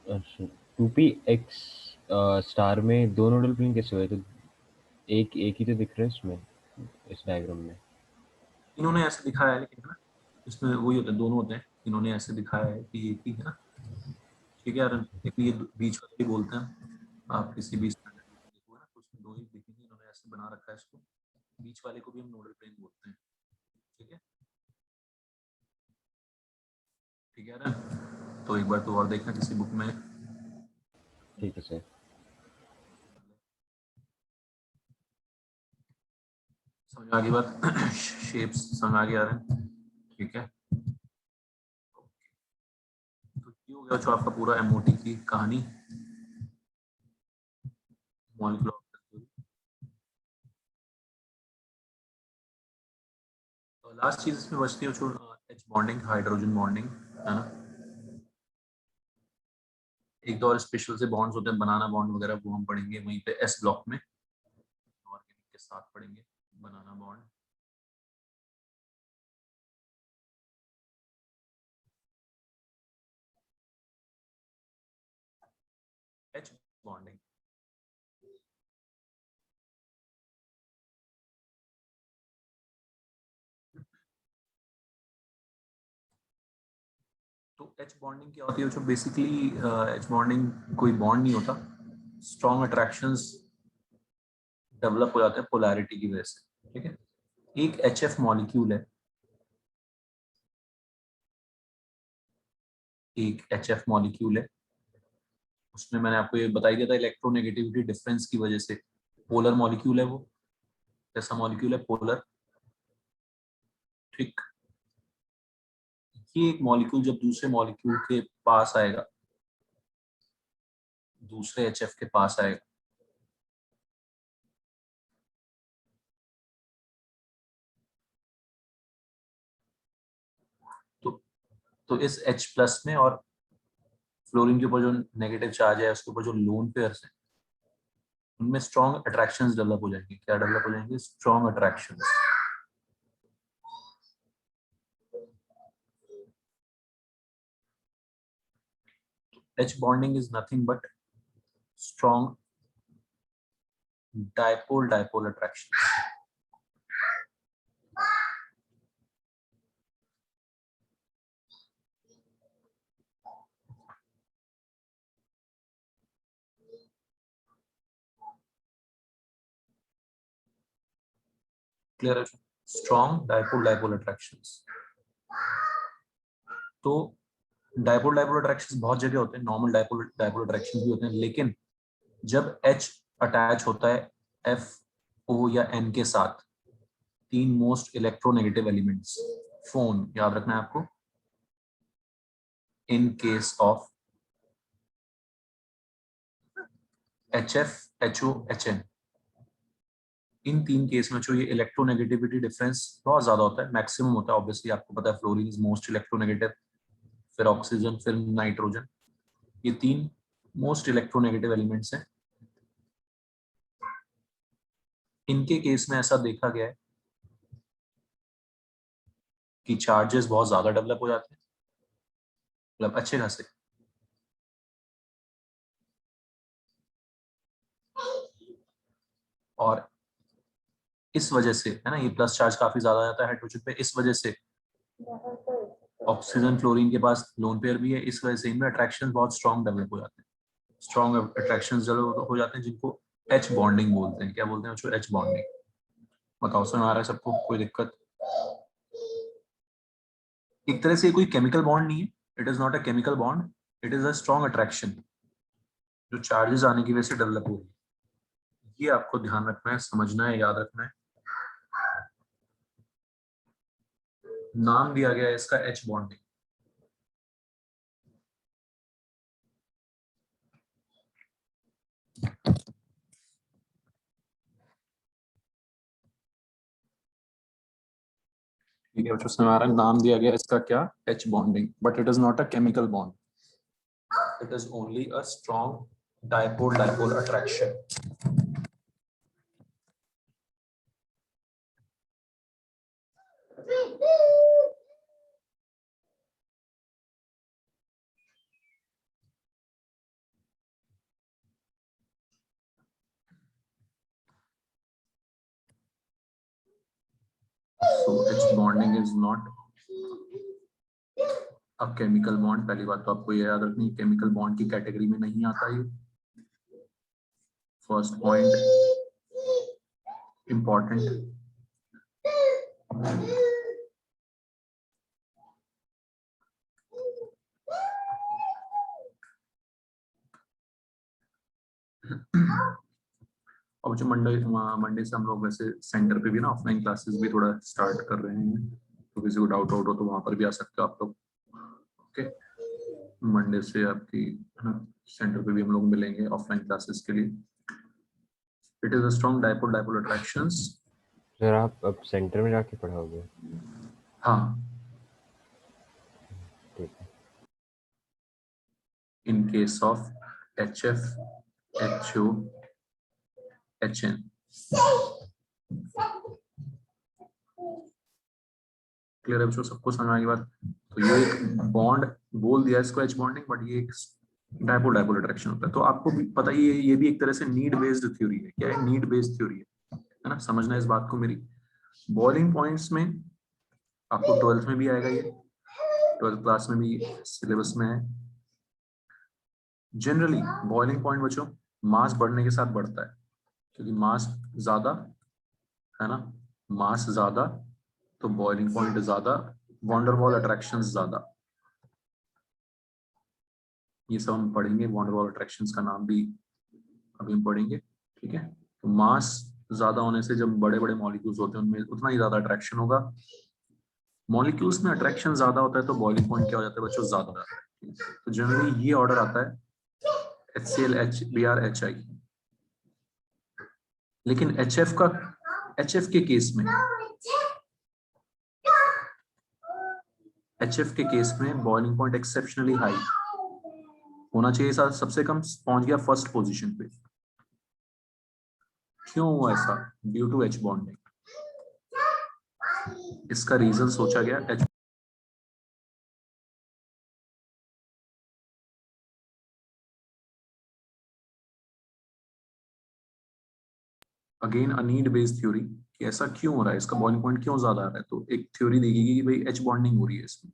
अच्छा 2px स्टार में दो नोडल प्लेन कैसे हुए? तो एक एक ही तो दिख रहा है इसमें, इस डायग्राम में। इन्होंने ऐसे दिखाया है, लेकिन है ना इसमें वही होता है, दोनों होते हैं, इन्होंने ऐसे दिखाया है कि एक ही है ना, ठीक है यार, एक ये बीच वाला भी बोलते हैं, आप किसी भी स्टैंडर्ड में देखो है ना, तो उसमें दो ही दिखेंगे, इन्होंने ऐसे बना रखा है इसको, बीच वाले को भी हम नोडल प्लेन बोलते हैं, ठीक है, ठीक है यार। तो एक बार तो और देखना किसी बुक में, ठीक है सर। समझ में आ गई बात, शेप्स समझ में आ गया रहे, ठीक है। तो ये हो गया जो आपका पूरा एमओटी की कहानी, मॉलिक्यूलर ऑर्बिटल थ्योरी। तो लास्ट चीज इसमें बचती है जो एच बॉन्डिंग, हाइड्रोजन बॉन्डिंग, है ना। एक दो और स्पेशल से बॉन्ड्स होते हैं, बनाना बॉन्ड वगैरह, वो हम पढ़ेंगे वहीं पे एस ब्लॉक में, ऑर्गेनिक के साथ पढ़ेंगे बनाना बॉन्ड। एच बॉन्डिंग, तो एच बॉन्डिंग क्या होती है? जो बेसिकली एच बॉन्डिंग कोई बॉन्ड नहीं होता, स्ट्रॉन्ग अट्रैक्शंस डेवलप हो जाते हैं पोलैरिटी की वजह से, ठीक है। एक एच एफ मॉलिक्यूल है, एक एच एफ मॉलिक्यूल है, उसमें मैंने आपको ये बताई दिया था इलेक्ट्रोनेगेटिविटी डिफरेंस की वजह से पोलर मॉलिक्यूल है वो, कैसा मॉलिक्यूल है? पोलर, ठीक। ये एक मॉलिक्यूल जब दूसरे मॉलिक्यूल के पास आएगा, दूसरे एचएफ के पास आएगा, तो इस H प्लस में और फ्लोरीन के ऊपर जो नेगेटिव चार्ज है, उसके ऊपर जो लोन पेयर्स है, उनमें स्ट्रॉन्ग अट्रैक्शंस डेवलप हो जाएंगे। क्या डेवलप हो जाएंगे? Strong attractions. H bonding is nothing but strong dipole attractions. Clear है? Strong dipole attractions. तो डाइपोल अट्रैक्शंस बहुत जगह होते हैं, नॉर्मल डाइपोल अट्रैक्शन भी होते हैं, लेकिन जब H अटैच होता है F, O या N के साथ, तीन मोस्ट इलेक्ट्रोनेगेटिव एलिमेंट्स, फोन याद रखना है आपको, in case of HF, HO, HN, इन तीन केस में जो ये इलेक्ट्रोनेगेटिविटी डिफरेंस बहुत ज्यादा होता है, मैक्सिमम होता है, ऑब्वियसली आपको पता है फ्लोरीन इज मोस्ट इलेक्ट्रोनेगेटिव, फिर ऑक्सीजन, फिर नाइट्रोजन, ये तीन मोस्ट इलेक्ट्रोनेगेटिव एलिमेंट्स हैं। इनके केस में ऐसा देखा गया है कि चार्जेस बहुत ज्यादा डेवलप हो जाते हैं, मतलब अच्छे खासे। और इस वजह से है ना, ये प्लस चार्ज काफी ज्यादा जाता है हाइड्रोजन पे, इस वजह से ऑक्सीजन फ्लोरीन के पास लोन पेयर भी है, इस वजह से इनमें अट्रैक्शन बहुत स्ट्रॉन्ग डेवलप हो जाते हैं, स्ट्रॉन्ग अट्रैक्शन हो जाते हैं, जिनको एच बॉन्डिंग बोलते हैं। क्या बोलते हैं बच्चों? H bonding. बताओ, समझ आ रहा है सबको? कोई दिक्कत? एक तरह से कोई केमिकल बॉन्ड नहीं है, it is not a chemical bond, it is a strong attraction जो चार्जेस आने की वजह से डेवलप हो रही है। ये आपको ध्यान रखना है, समझना है, याद रखना है। नाम दिया गया है इसका एच बॉन्डिंग। ठीक है बच्चों, समझ आ रहा है? नाम दिया गया इसका क्या? H bonding, but it is not a chemical bond, it is only a strong dipole dipole attraction. So H bonding is not a chemical bond। पहली बात तो आपको ये याद रखनी है, केमिकल बॉन्ड की कैटेगरी में नहीं आता ये। First point important. और जो मंडे से हम लोग वैसे सेंटर पे भी ना ऑफलाइन क्लासेस भी थोड़ा स्टार्ट कर रहे हैं, तो किसी को डाउट आउट हो तो वहां पर भी आ सकते हो आप लोग। ओके, मंडे से आपकी है ना सेंटर पे भी हम लोग मिलेंगे ऑफलाइन क्लासेस के लिए। It is a strong dipole dipole attractions. Sir आप अब सेंटर में जाके पढ़ाओगे? हाँ, ठीक है। in case of HF, HO, HN। Clear है बच्चों? सबको समझ आई बात? तो ये एक बॉन्ड बोल दिया इसको एच बॉन्डिंग, बट ये एक डायपोल डायपोल अट्रैक्शन होता है। तो आपको भी पता ही है ये भी एक तरह से नीड बेस्ड थ्योरी है। क्या है? नीड बेस्ड थ्योरी है ना। समझना इस बात को मेरी। बॉइलिंग पॉइंट्स में आपको 12th में भी आएगा, ये 12th क्लास में भी सिलेबस में है। जनरली बॉइलिंग पॉइंट बच्चों मास बढ़ने के साथ बढ़ता है, क्योंकि मास ज्यादा है ना, मास ज्यादा तो बॉइलिंग पॉइंट ज्यादा, वॉन्डरवॉल अट्रैक्शंस ज्यादा। ये सब हम पढ़ेंगे, वॉन्डरवॉल अट्रैक्शंस का नाम भी अभी हम पढ़ेंगे। ठीक है, तो मास ज्यादा होने से जब बड़े बड़े मॉलिक्यूल्स होते हैं उनमें उतना ही ज्यादा अट्रैक्शन होगा। मॉलिक्यूल्स में अट्रैक्शन ज्यादा होता है तो बॉइलिंग पॉइंट क्या हो जाता है बच्चों? ज्यादा हो जाता है। तो जनरली ये ऑर्डर आता है HCl HBr HI। लेकिन HF के केस में, HF के केस में बॉइलिंग पॉइंट एक्सेप्शनली हाई होना चाहिए। सबसे कम पहुंच गया फर्स्ट पोजीशन पे। क्यों हुआ ऐसा? Due to H bonding. इसका रीजन सोचा गया H again a need based theory कि ऐसा क्यों हो रहा है, इसका बॉइलिंग पॉइंट क्यों ज्यादा आ रहा है। तो एक थ्योरी देखेगी कि भाई H बॉन्डिंग हो रही है इसमें।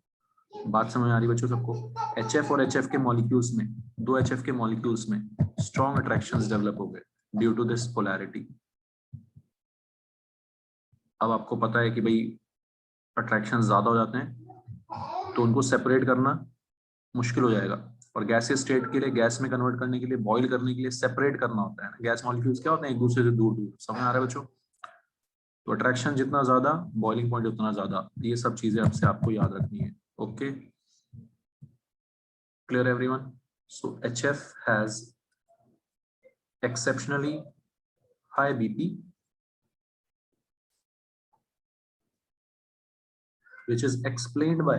बात समझ आ रही है बच्चों सबको? HF और HF के मॉलिक्यूल्स में, दो HF के मॉलिक्यूल्स में स्ट्रॉन्ग अट्रैक्शंस डेवलप हो गए ड्यू टू दिस पोलैरिटी। अब आपको पता है कि भाई अट्रैक्शन ज्यादा हो जाते हैं तो उनको सेपरेट करना मुश्किल हो जाएगा, और गैसीय स्टेट के लिए, गैस में कन्वर्ट करने के लिए, बॉईल करने के लिए सेपरेट करना होता है। गैस मॉलिक्यूल्स क्या होते हैं? एक दूसरे से दूर दूर। समझ आ रहा है बच्चों? तो अट्रैक्शन जितना ज्यादा, बॉइलिंग पॉइंट उतना ज्यादा। ये सब चीजें आपसे आपको याद रखनी है। Okay, clear everyone? So HF has exceptionally high BP which is explained by,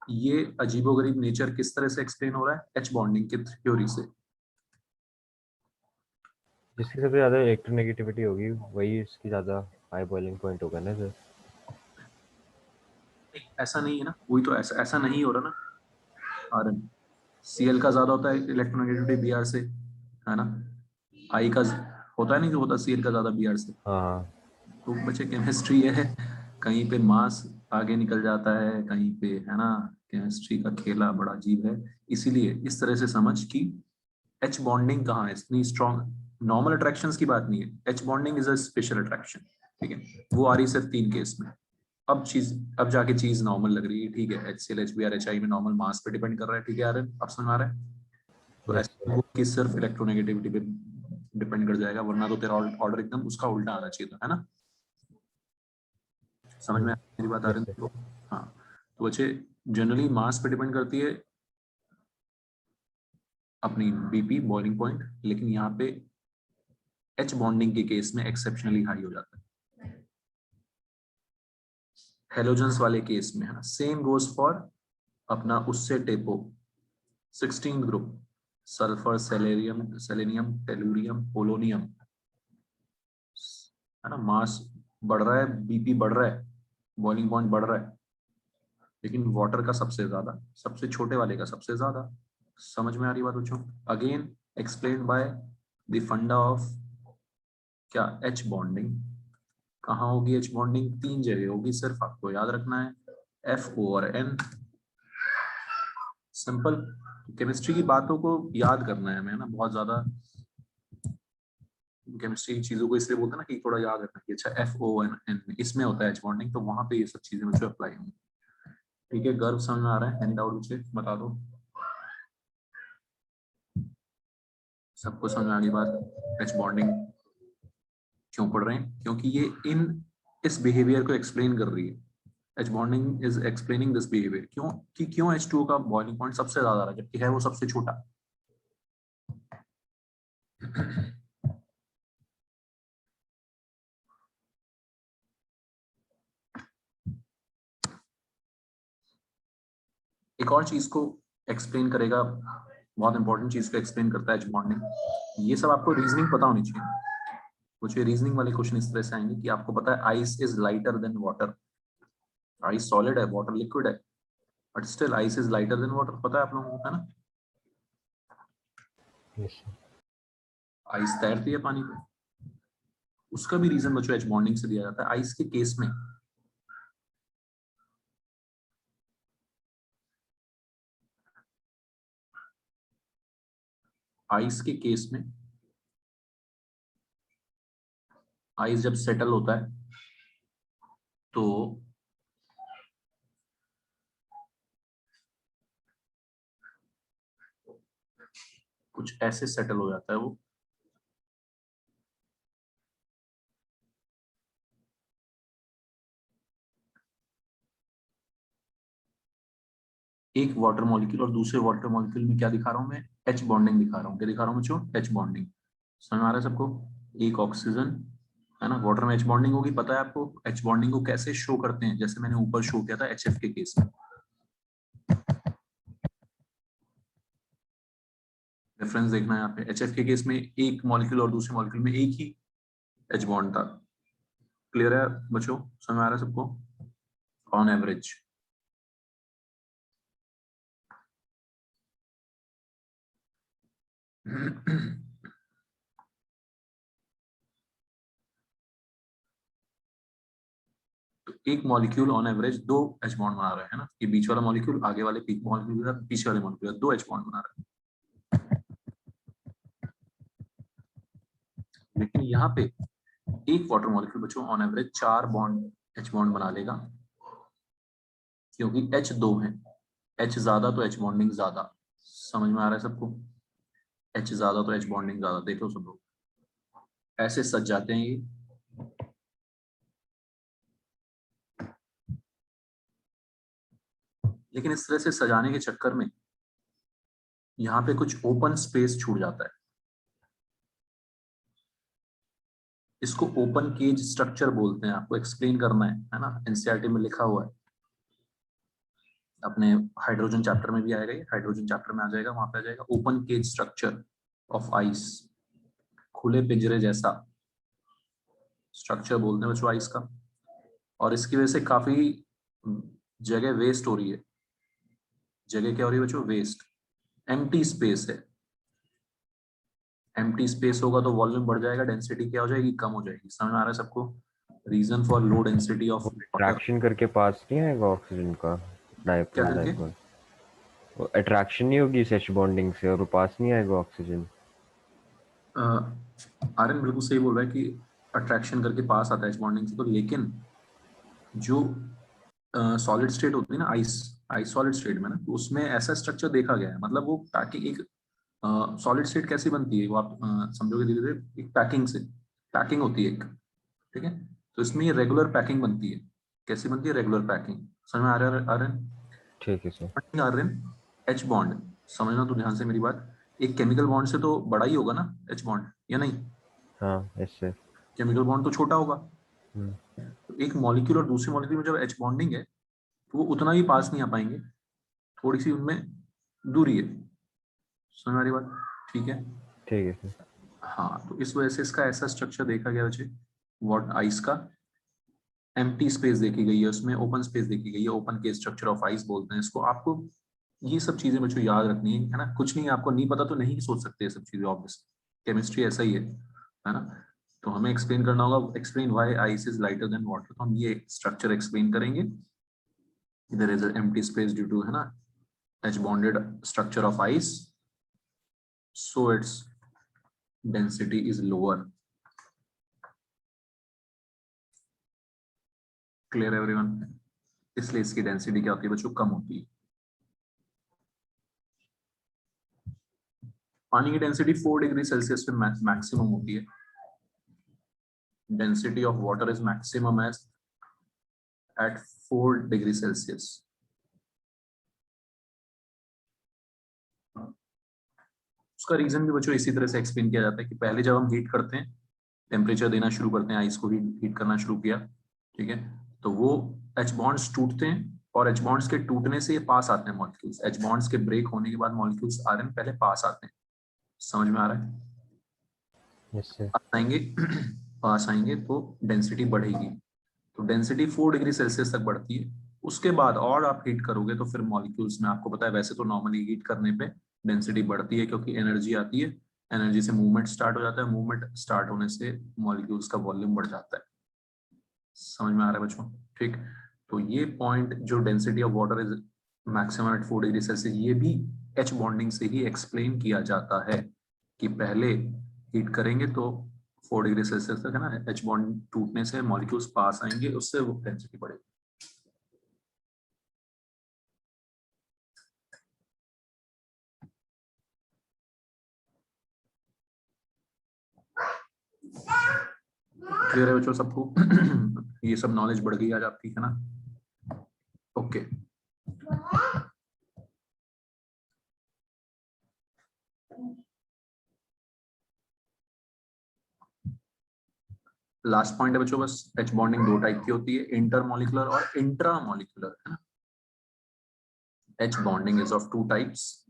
ये अजीबोगरीब नेचर किस तरह से एक्सप्लेन हो रहा है? H बॉन्डिंग की थ्योरी से। जिसकी सबसे ज्यादा इलेक्ट्रोनेगेटिविटी होगी वही इसकी ज्यादा हाई बॉइलिंग पॉइंट होगा ना सर। ऐसा नहीं है ना, वही तो ऐसा नहीं हो रहा ना। आर एन सीएल का ज्यादा होता है इलेक्ट्रोनेगेटिविटी बीआर से, है ना। आई का होता है नहीं, जो होता है सीएल का ज्यादा बीआर से। हाँ तो बच्चे केमिस्ट्री है, कहीं पे मास आगे निकल जाता है, कहीं पे, है ना। केमिस्ट्री का खेला बड़ा अजीब है। इसीलिए इस तरह से समझ कि एच बॉन्डिंग कहाँ है इतनी स्ट्रॉन्ग। नॉर्मल अट्रैक्शंस की बात नहीं है, H bonding is a special attraction, ठीक है। वो आ रही सिर्फ 3 केस में। अब जाके चीज नॉर्मल लग रही है, ठीक है। H C L H B R H I में नॉर्मल मास पे डिपेंड कर रहा है, ठीक है यार, अब समझ आ रहा है। तो यस ऐसा हुआ कि सिर्फ इलेक्ट्रोनेगेटिविटी पे डिपेंड कर जाएगा, वरना तो तेरा ऑर्डर एकदम उसका उल्टा आना चाहिए था, है ना। समझ में मेरी बात आ यस रही सर। है तो। हाँ, तो बच्चे जनरली मास पे डिपेंड करती है अपनी बीपी बॉइलिंग पॉइंट, लेकिन यहाँ पे एच बॉन्डिंग के केस में एक्सेप्शनली हाई हो जाता है। हेलोजेंस वाले केस में, है ना, सेम गोज फॉर अपना उससे टेपो 16 group, sulphur selenium tellurium polonium, है ना। मास बढ़ रहा है, बीपी बढ़ रहा है, बॉइलिंग पॉइंट बढ़ रहा है, लेकिन वाटर का सबसे ज्यादा, सबसे छोटे वाले का सबसे ज्यादा। समझ में आ रही बात बच्चों। अगेन एक्सप्लेन बाय द फंडा ऑफ क्या, एच बॉन्डिंग। कहाँ होगी एच बॉन्डिंग? 3 जगह होगी, सिर्फ आपको याद रखना है, एफ ओ और एन। सिंपल। केमिस्ट्री की बातों को याद करना है हमें, ना। बहुत ज्यादा केमिस्ट्री की चीजों को इसलिए बोलते हैं ना कि थोड़ा याद रखना कि अच्छा एफ ओ एन एन इसमें होता है एच बॉन्डिंग, तो वहां पे ये सब चीजें मुझे अप्लाई होंगी, ठीक है। गर्व समझ में आ रहा है? एनी डाउट मुझे बता दो। सबको समझ में आ गई बात? एच बॉन्डिंग क्यों पढ़ रहे हैं? क्योंकि ये इस बिहेवियर को एक्सप्लेन कर रही है। H bonding is explaining this behaviour. क्यों H2O का बॉइलिंग पॉइंट सबसे ज्यादा रहा जबकि है वो सबसे छोटा। एक और चीज को एक्सप्लेन करेगा, बहुत इंपॉर्टेंट चीज को एक्सप्लेन करता है एच बॉन्डिंग। ये सब आपको रीजनिंग पता होनी चाहिए। कुछ रीजनिंग वाले क्वेश्चन इस तरह से आएंगे कि आपको पता है ice is lighter than water. Ice solid है, वाटर लिक्विड है, but still ice is lighter than water. पता है आप लोगों को, है ना। Yes sir. आइस तैरती है पानी पे। उसका भी रीजन बच्चों एच बॉन्डिंग से दिया जाता है। आइस के केस में, आइस के केस में आइस जब सेटल होता है तो कुछ ऐसे सेटल हो जाता है वो। एक वाटर मॉलिक्यूल और दूसरे वाटर मॉलिक्यूल में क्या दिखा रहा हूं मैं? एच बॉन्डिंग दिखा रहा हूँ। क्या दिखा रहा हूँ बच्चों? H bonding. समझ आ रहा है सबको? एक ऑक्सीजन, है ना, वाटर में एच बॉन्डिंग होगी। पता है आपको एच बॉन्डिंग को कैसे शो करते हैं? जैसे मैंने ऊपर शो किया था HF के केस में। रेफरेंस देखना है यहाँ पे। HF के केस में एक मॉलिक्यूल और दूसरे मॉलिक्यूल में एक ही एच बॉन्ड था। क्लियर है बच्चों? समझ आ रहा है सबको? On average. तो एक molecule on average 2 H bond बना रहा है ना। ये बीच वाला मॉलिक्यूल आगे वाले मॉलिक्यूल पीछे वाले मॉलिक्यूल 2 एच बॉन्ड बना रहा है। लेकिन यहाँ पे एक वाटर मॉलिक्यूल बच्चों on average 4 bond H bond बना लेगा, क्योंकि H 2 है। H ज्यादा तो एच बॉन्डिंग ज्यादा। समझ में आ रहा है सबको? H ज्यादा तो एच बॉन्डिंग ज्यादा। देख लो सब लोग ऐसे सज जाते हैं ये। लेकिन इस तरह से सजाने के चक्कर में यहाँ पे कुछ ओपन स्पेस छूट जाता है। इसको ओपन केज स्ट्रक्चर बोलते हैं। आपको एक्सप्लेन करना है ना। एनसीईआरटी में लिखा हुआ है, अपने हाइड्रोजन चैप्टर में भी आएगा। ये हाइड्रोजन चैप्टर में आ जाएगा, वहां पे आ जाएगा open cage structure of ice. खुले पिंजरे जैसा स्ट्रक्चर बोलते हैं बच्चों आइस का, और इसकी वजह से काफी जगह वेस्ट हो रही है। जगह क्या हो रही है बच्चों? वेस्ट, एम्प्टी स्पेस है। एम्प्टी स्पेस होगा तो वॉल्यूम बढ़ जाएगा, डेंसिटी क्या हो जाएगी? कम हो जाएगी। समझ में आ रहा है सबको? Reason for low density of water. Attraction करके पास नहीं आएगा ऑक्सीजन का क्या डायपोल करके? डायपोल, वो अट्रैक्शन नहीं होगी इस एच बॉन्डिंग से और वो पास नहीं आएगा ऑक्सीजन। आर्यन बिल्कुल सही बोल रहा है कि अट्रैक्शन करके पास आता है एच बॉन्डिंग से, तो लेकिन जो सॉलिड स्टेट होती है ना, आइस सॉलिड स्टेट में ना, तो उसमें ऐसा स्ट्रक्चर देखा गया है। मतलब वो पैकिंग, एक सॉलिड स्टेट कैसी बनती है वो आप समझोगे धीरे धीरे। एक पैकिंग से, पैकिंग होती है एक, ठीक है? तो इसमें ये रेगुलर पैकिंग बनती है। कैसी बनती है? Regular packing. समझ में आ रहा है आर्यन? ठीक है सर। आर्यन, एच बॉन्ड समझना तो ध्यान से मेरी बात, एक केमिकल बॉन्ड से तो बड़ा ही होगा ना एच बॉन्ड, या नहीं? हाँ यस सर। केमिकल बॉन्ड तो छोटा होगा। हम्म, तो एक मॉलिक्यूल और दूसरे मॉलिक्यूल में जब एच बॉन्डिंग है तो वो उतना भी पास नहीं आ पाएंगे, थोड़ी सी उनमें दूरी है। समझ में आ रही बात? ठीक है। ठीक है सर। हाँ, तो इस वजह से इसका ऐसा स्ट्रक्चर देखा गया बच्चे, वॉट आइस का। एम्प्टी स्पेस देखी गई है उसमें, ओपन स्पेस देखी गई है। ओपन के स्ट्रक्चर ऑफ आइस बोलते हैं इसको। आपको ये सब चीजें बच्चों याद रखनी है ना? कुछ नहीं, आपको नहीं पता तो नहीं सोच सकते ये सब चीजें, ऑब्वियसली केमिस्ट्री ऐसा ही है ना? तो हमें एक्सप्लेन करना होगा, explain why ice is lighter than water. तो हम ये स्ट्रक्चर एक्सप्लेन करेंगे। There is an empty space due to, है ना, H bonded structure of ice, so its density is lower. Clear everyone? इसलिए इसकी डेंसिटी क्या होती है बच्चों? कम होती है। पानी की डेंसिटी 4 डिग्री सेल्सियस पे मैक्सिमम होती है। Density of water is maximum at 4 degree celsius. उसका रीजन भी बच्चों इसी तरह से एक्सप्लेन किया जाता है कि पहले जब हम हीट करते हैं, टेम्परेचर देना शुरू करते हैं, आइस को हीट करना शुरू किया, ठीक है, तो वो एच बॉन्ड्स टूटते हैं, और एच बॉन्ड्स के टूटने से ये पास आते हैं मॉलिक्यूल्स। एच बॉन्ड्स के ब्रेक होने के बाद मॉलिक्यूल्स आयरन पहले पास आते हैं। समझ में आ रहा है? Yes sir. पास आएंगे पास आएंगे तो डेंसिटी बढ़ेगी। तो डेंसिटी 4 डिग्री सेल्सियस तक बढ़ती है। उसके बाद और आप हीट करोगे तो फिर मॉलिक्यूल्स में, आपको पता है वैसे तो नॉर्मली हीट करने पे डेंसिटी बढ़ती है क्योंकि एनर्जी आती है, एनर्जी से मूवमेंट स्टार्ट हो जाता है, मूवमेंट स्टार्ट होने से मॉलिक्यूल्स का वॉल्यूम बढ़ जाता है। समझ में आ रहा है बच्चों? ठीक। तो ये पॉइंट जो density of water is maximum at 4 degree celsius, ये भी एच बॉन्डिंग से ही एक्सप्लेन किया जाता है कि पहले हीट करेंगे तो 4 डिग्री सेल्सियस तक, है ना, एच बॉन्ड टूटने से मॉलिक्यूल्स पास आएंगे, उससे वो डेंसिटी बढ़ेगी। क्लियर है बच्चों सबको? ये सब नॉलेज बढ़ गई आज आपकी, है ना? ओके। लास्ट पॉइंट है बच्चों बस, एच बॉन्डिंग दो टाइप की होती है, इंटरमॉलिक्यूलर और इंट्रामॉलिक्यूलर, है ना? H bonding is of two types.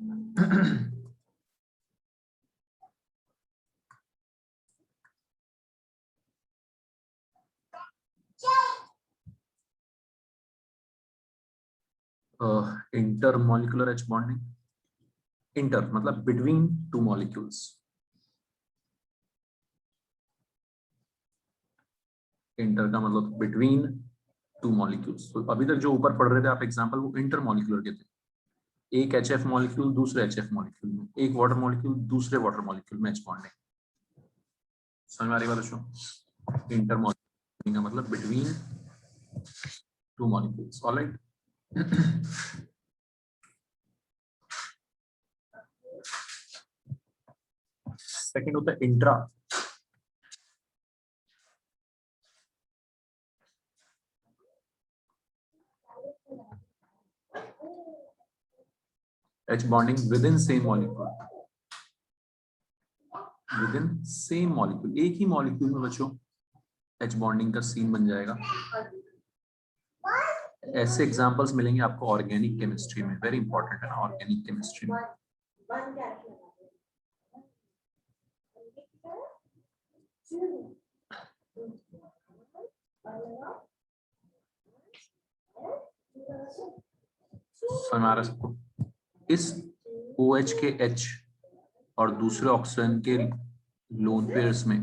Intermolecular H bonding, inter मतलब बिटवीन टू मॉलिक्यूल्स, इंटर का मतलब बिटवीन टू मॉलिक्यूल्स। तो अभी तक जो ऊपर पढ़ रहे थे आप एग्जांपल, वो इंटरमॉलिक्यूलर के थे। एक HF मॉलिक्यूल दूसरे HF मॉलिक्यूल में, एक वाटर मॉलिक्यूल दूसरे वाटर मॉलिक्यूल में एच बॉन्डिंग। समझ में आ रही बात बच्चों? इंटरमॉलिक्यूलर का मतलब between two molecules. Alright. Second होता है intra. H bonding with in same molecule, with in same molecule, एक ही मॉलिक्यूल में बच्चों एच बॉन्डिंग का सीन बन जाएगा। ऐसे एग्जांपल्स मिलेंगे आपको ऑर्गेनिक केमिस्ट्री में, वेरी इंपॉर्टेंट है ना ऑर्गेनिक केमिस्ट्री में। समझ आ रहा है सबको? इस OH के H और दूसरे ऑक्सीजन के लोन पेयर्स में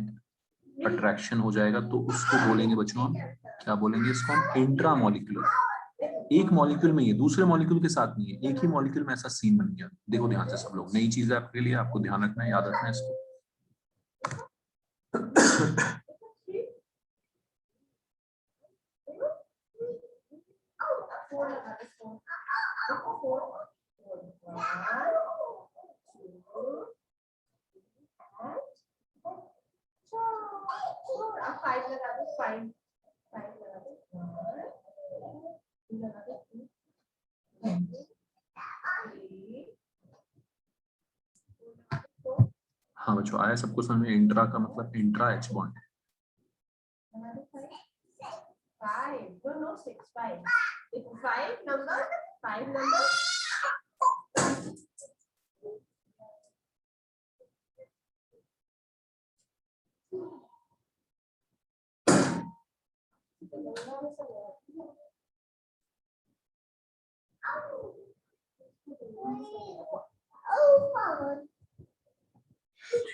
अट्रैक्शन हो जाएगा, तो उसको बोलेंगे बच्चों हम क्या बोलेंगे? इसको हम इंट्रा मॉलिक्यूलर। एक मॉलिक्यूल में, ये दूसरे मॉलिक्यूल के साथ नहीं है, एक ही मॉलिक्यूल में ऐसा सीन बन गया। देखो ध्यान से सब लोग, नई चीज है आपके लिए, आपको ध्यान रखना है, याद रखना है इसको। हाँ बच्चों, आया सबको समझ में? इंट्रा का मतलब इंट्रा H बॉन्ड।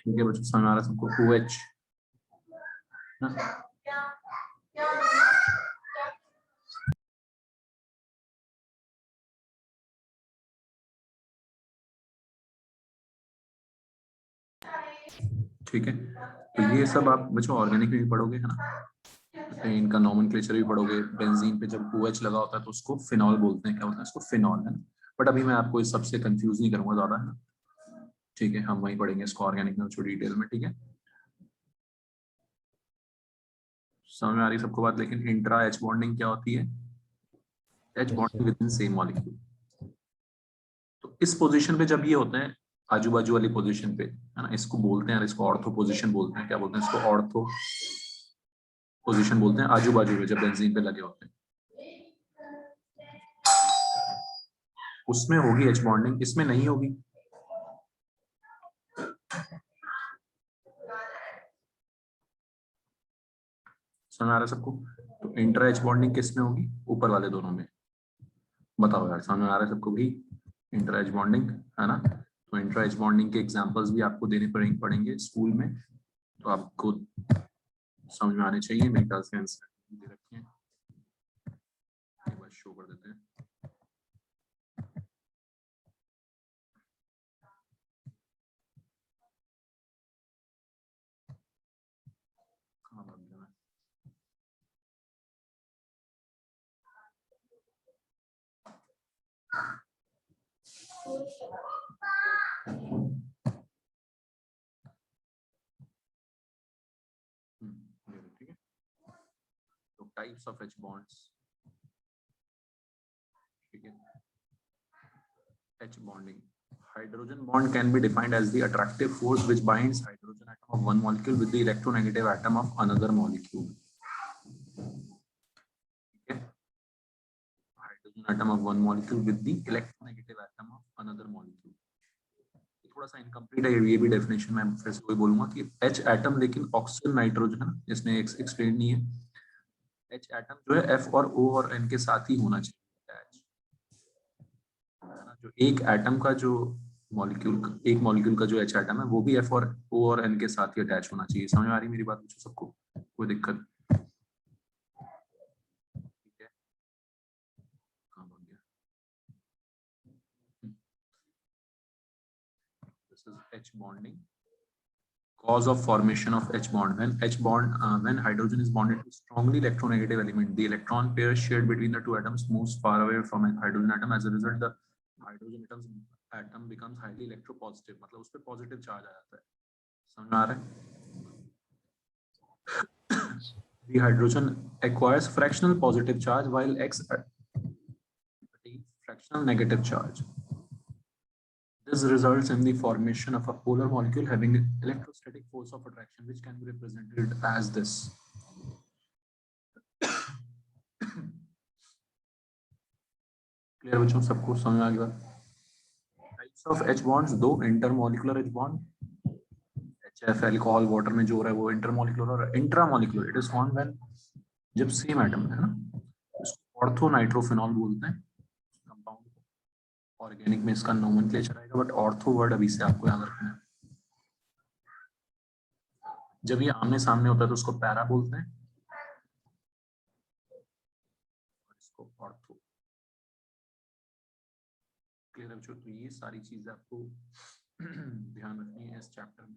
ठीक है बच्चों, समझ आ रहा है सबको? OH ना? ठीक है, तो ये सब आप बच्चों ऑर्गेनिक में भी पढ़ोगे, है ना? तो इनका नॉमेनक्लेचर भी पढ़ोगे। बेंजीन पे जब OH लगा होता है तो उसको फिनॉल बोलते हैं। क्या बोलते हैं इसको? फिनॉल, है ना? बट अभी मैं आपको इस सबसे कंफ्यूज नहीं करूंगा ज्यादा, है ना? ठीक है, हम वहीं पढ़ेंगे इसको ऑर्गेनिक में थोड़ी डिटेल में। ठीक है, समझ में आ रही है सबको बात? लेकिन इंट्रा H बॉन्डिंग क्या होती है? H Yes, bonding sir. With in same molecule. तो इस पोजीशन पे जब ये होते हैं, आजू बाजू वाली पोजीशन पे, है ना, इसको बोलते हैं, इसको ऑर्थो पोजीशन बोलते हैं। क्या बोलते हैं इसको? ऑर्थो पोजीशन बोलते हैं, आजू बाजू में जब बेंजीन पे लगे होते हैं। उसमें होगी H बॉन्डिंग, इसमें नहीं होगी। समझ आ रहा है सबको? तो इंट्रा H बॉन्डिंग किस में होगी? ऊपर वाले दोनों में। बताओ यार, समझ आ रहा है सबको भी? इंट्रा H बॉन्डिंग, है ना? तो इंट्रा H बॉन्डिंग के एग्जांपल्स भी आपको देने पड़ेंगे स्कूल में, तो आपको समझ में आने चाहिए। मेरे ख्याल से आंसर दे रखे हैं, एक बार शो कर देते हैं। कहाँ भाग गया मैं? ठीक है, तो टाइप्स ऑफ H बॉन्ड्स। ठीक है, H bonding. Hydrogen bond can be defined as the attractive force which binds hydrogen atom of one molecule with the electronegative atom of another molecule. Okay? Hydrogen atom of one molecule with the electronegative atom of another molecule. थोड़ा सा incomplete है ये भी definition. मैं फिर से वही बोलूंगा कि H एटम, लेकिन ऑक्सीजन नाइट्रोजन है ना, इसमें एक्सप्लेन नहीं है। H एटम जो है F और O और N के साथ ही होना चाहिए। जो एक एटम का जो मॉलिक्यूल, एक मॉलिक्यूल का जो H एटम है वो भी F और O और N के साथ ही अटैच होना चाहिए। समझ में आ रही मेरी बात मुझे सबको? कोई दिक्कत? ठीक है, कहाँ भाग गया? This is H bonding. Cause of formation of H bond: when hydrogen is bonded to strongly electronegative element, the electron pair shared between the two atoms moves far away from a hydrogen atom. As a result, the hydrogen atom becomes highly electropositive, मतलब उस पे positive charge आ जाता है। समझ में आ रहा है? The hydrogen acquires fractional positive charge while X attains fractional negative charge. This results in the formation of a polar molecule having an electrostatic force of attraction, which can be represented as this. Clear बच्चों सबको? समझ आ गया? Types of H bonds: दो, intermolecular H bond, HF alcohol water में जो हो रहा है वो इंटरमोलिकुलर और intramolecular, it is found when जब सेम एटम है ना, इसको ऑर्थो नाइट्रोफिनॉल बोलते हैं कंपाउंड को। ऑर्गेनिक में इसका नोमेनक्लेचर आएगा, बट ऑर्थो वर्ड अभी से आपको याद रखना है। जब ये आमने सामने होता है तो उसको पैरा बोलते हैं, इसको ऑर्थो। क्लियर है बच्चों? तो ये सारी चीजें आपको ध्यान रखनी है इस चैप्टर में।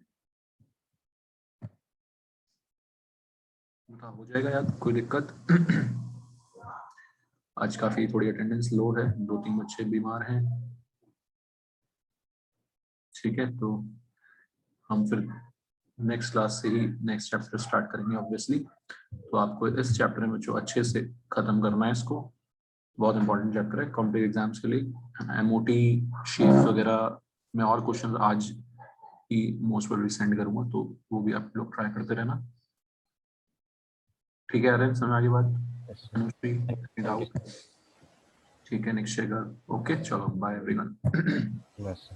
हो जाएगा याद, कोई दिक्कत? आज काफी थोड़ी अटेंडेंस लो है, 2-3 बच्चे बीमार हैं। ठीक है, तो हम फिर नेक्स्ट क्लास से ही नेक्स्ट चैप्टर स्टार्ट करेंगे ऑब्वियसली। तो आपको इस चैप्टर में जो अच्छे से खत्म करना है इसको, बहुत इंपॉर्टेंट चैप्टर है कॉम्पिटिटिव एग्जाम्स के लिए। एमओटी शेप्स वगैरह में और क्वेश्चन आज ही मोस्ट प्रोबेबली सेंड करूंगा, तो वो भी आप लोग ट्राई करते रहना। ठीक है अरे, समझ आ गई बात? अनुश्री, डाउट? ठीक है, नेक्स्ट शेयर। ओके, चलो बाय एवरीवन। बस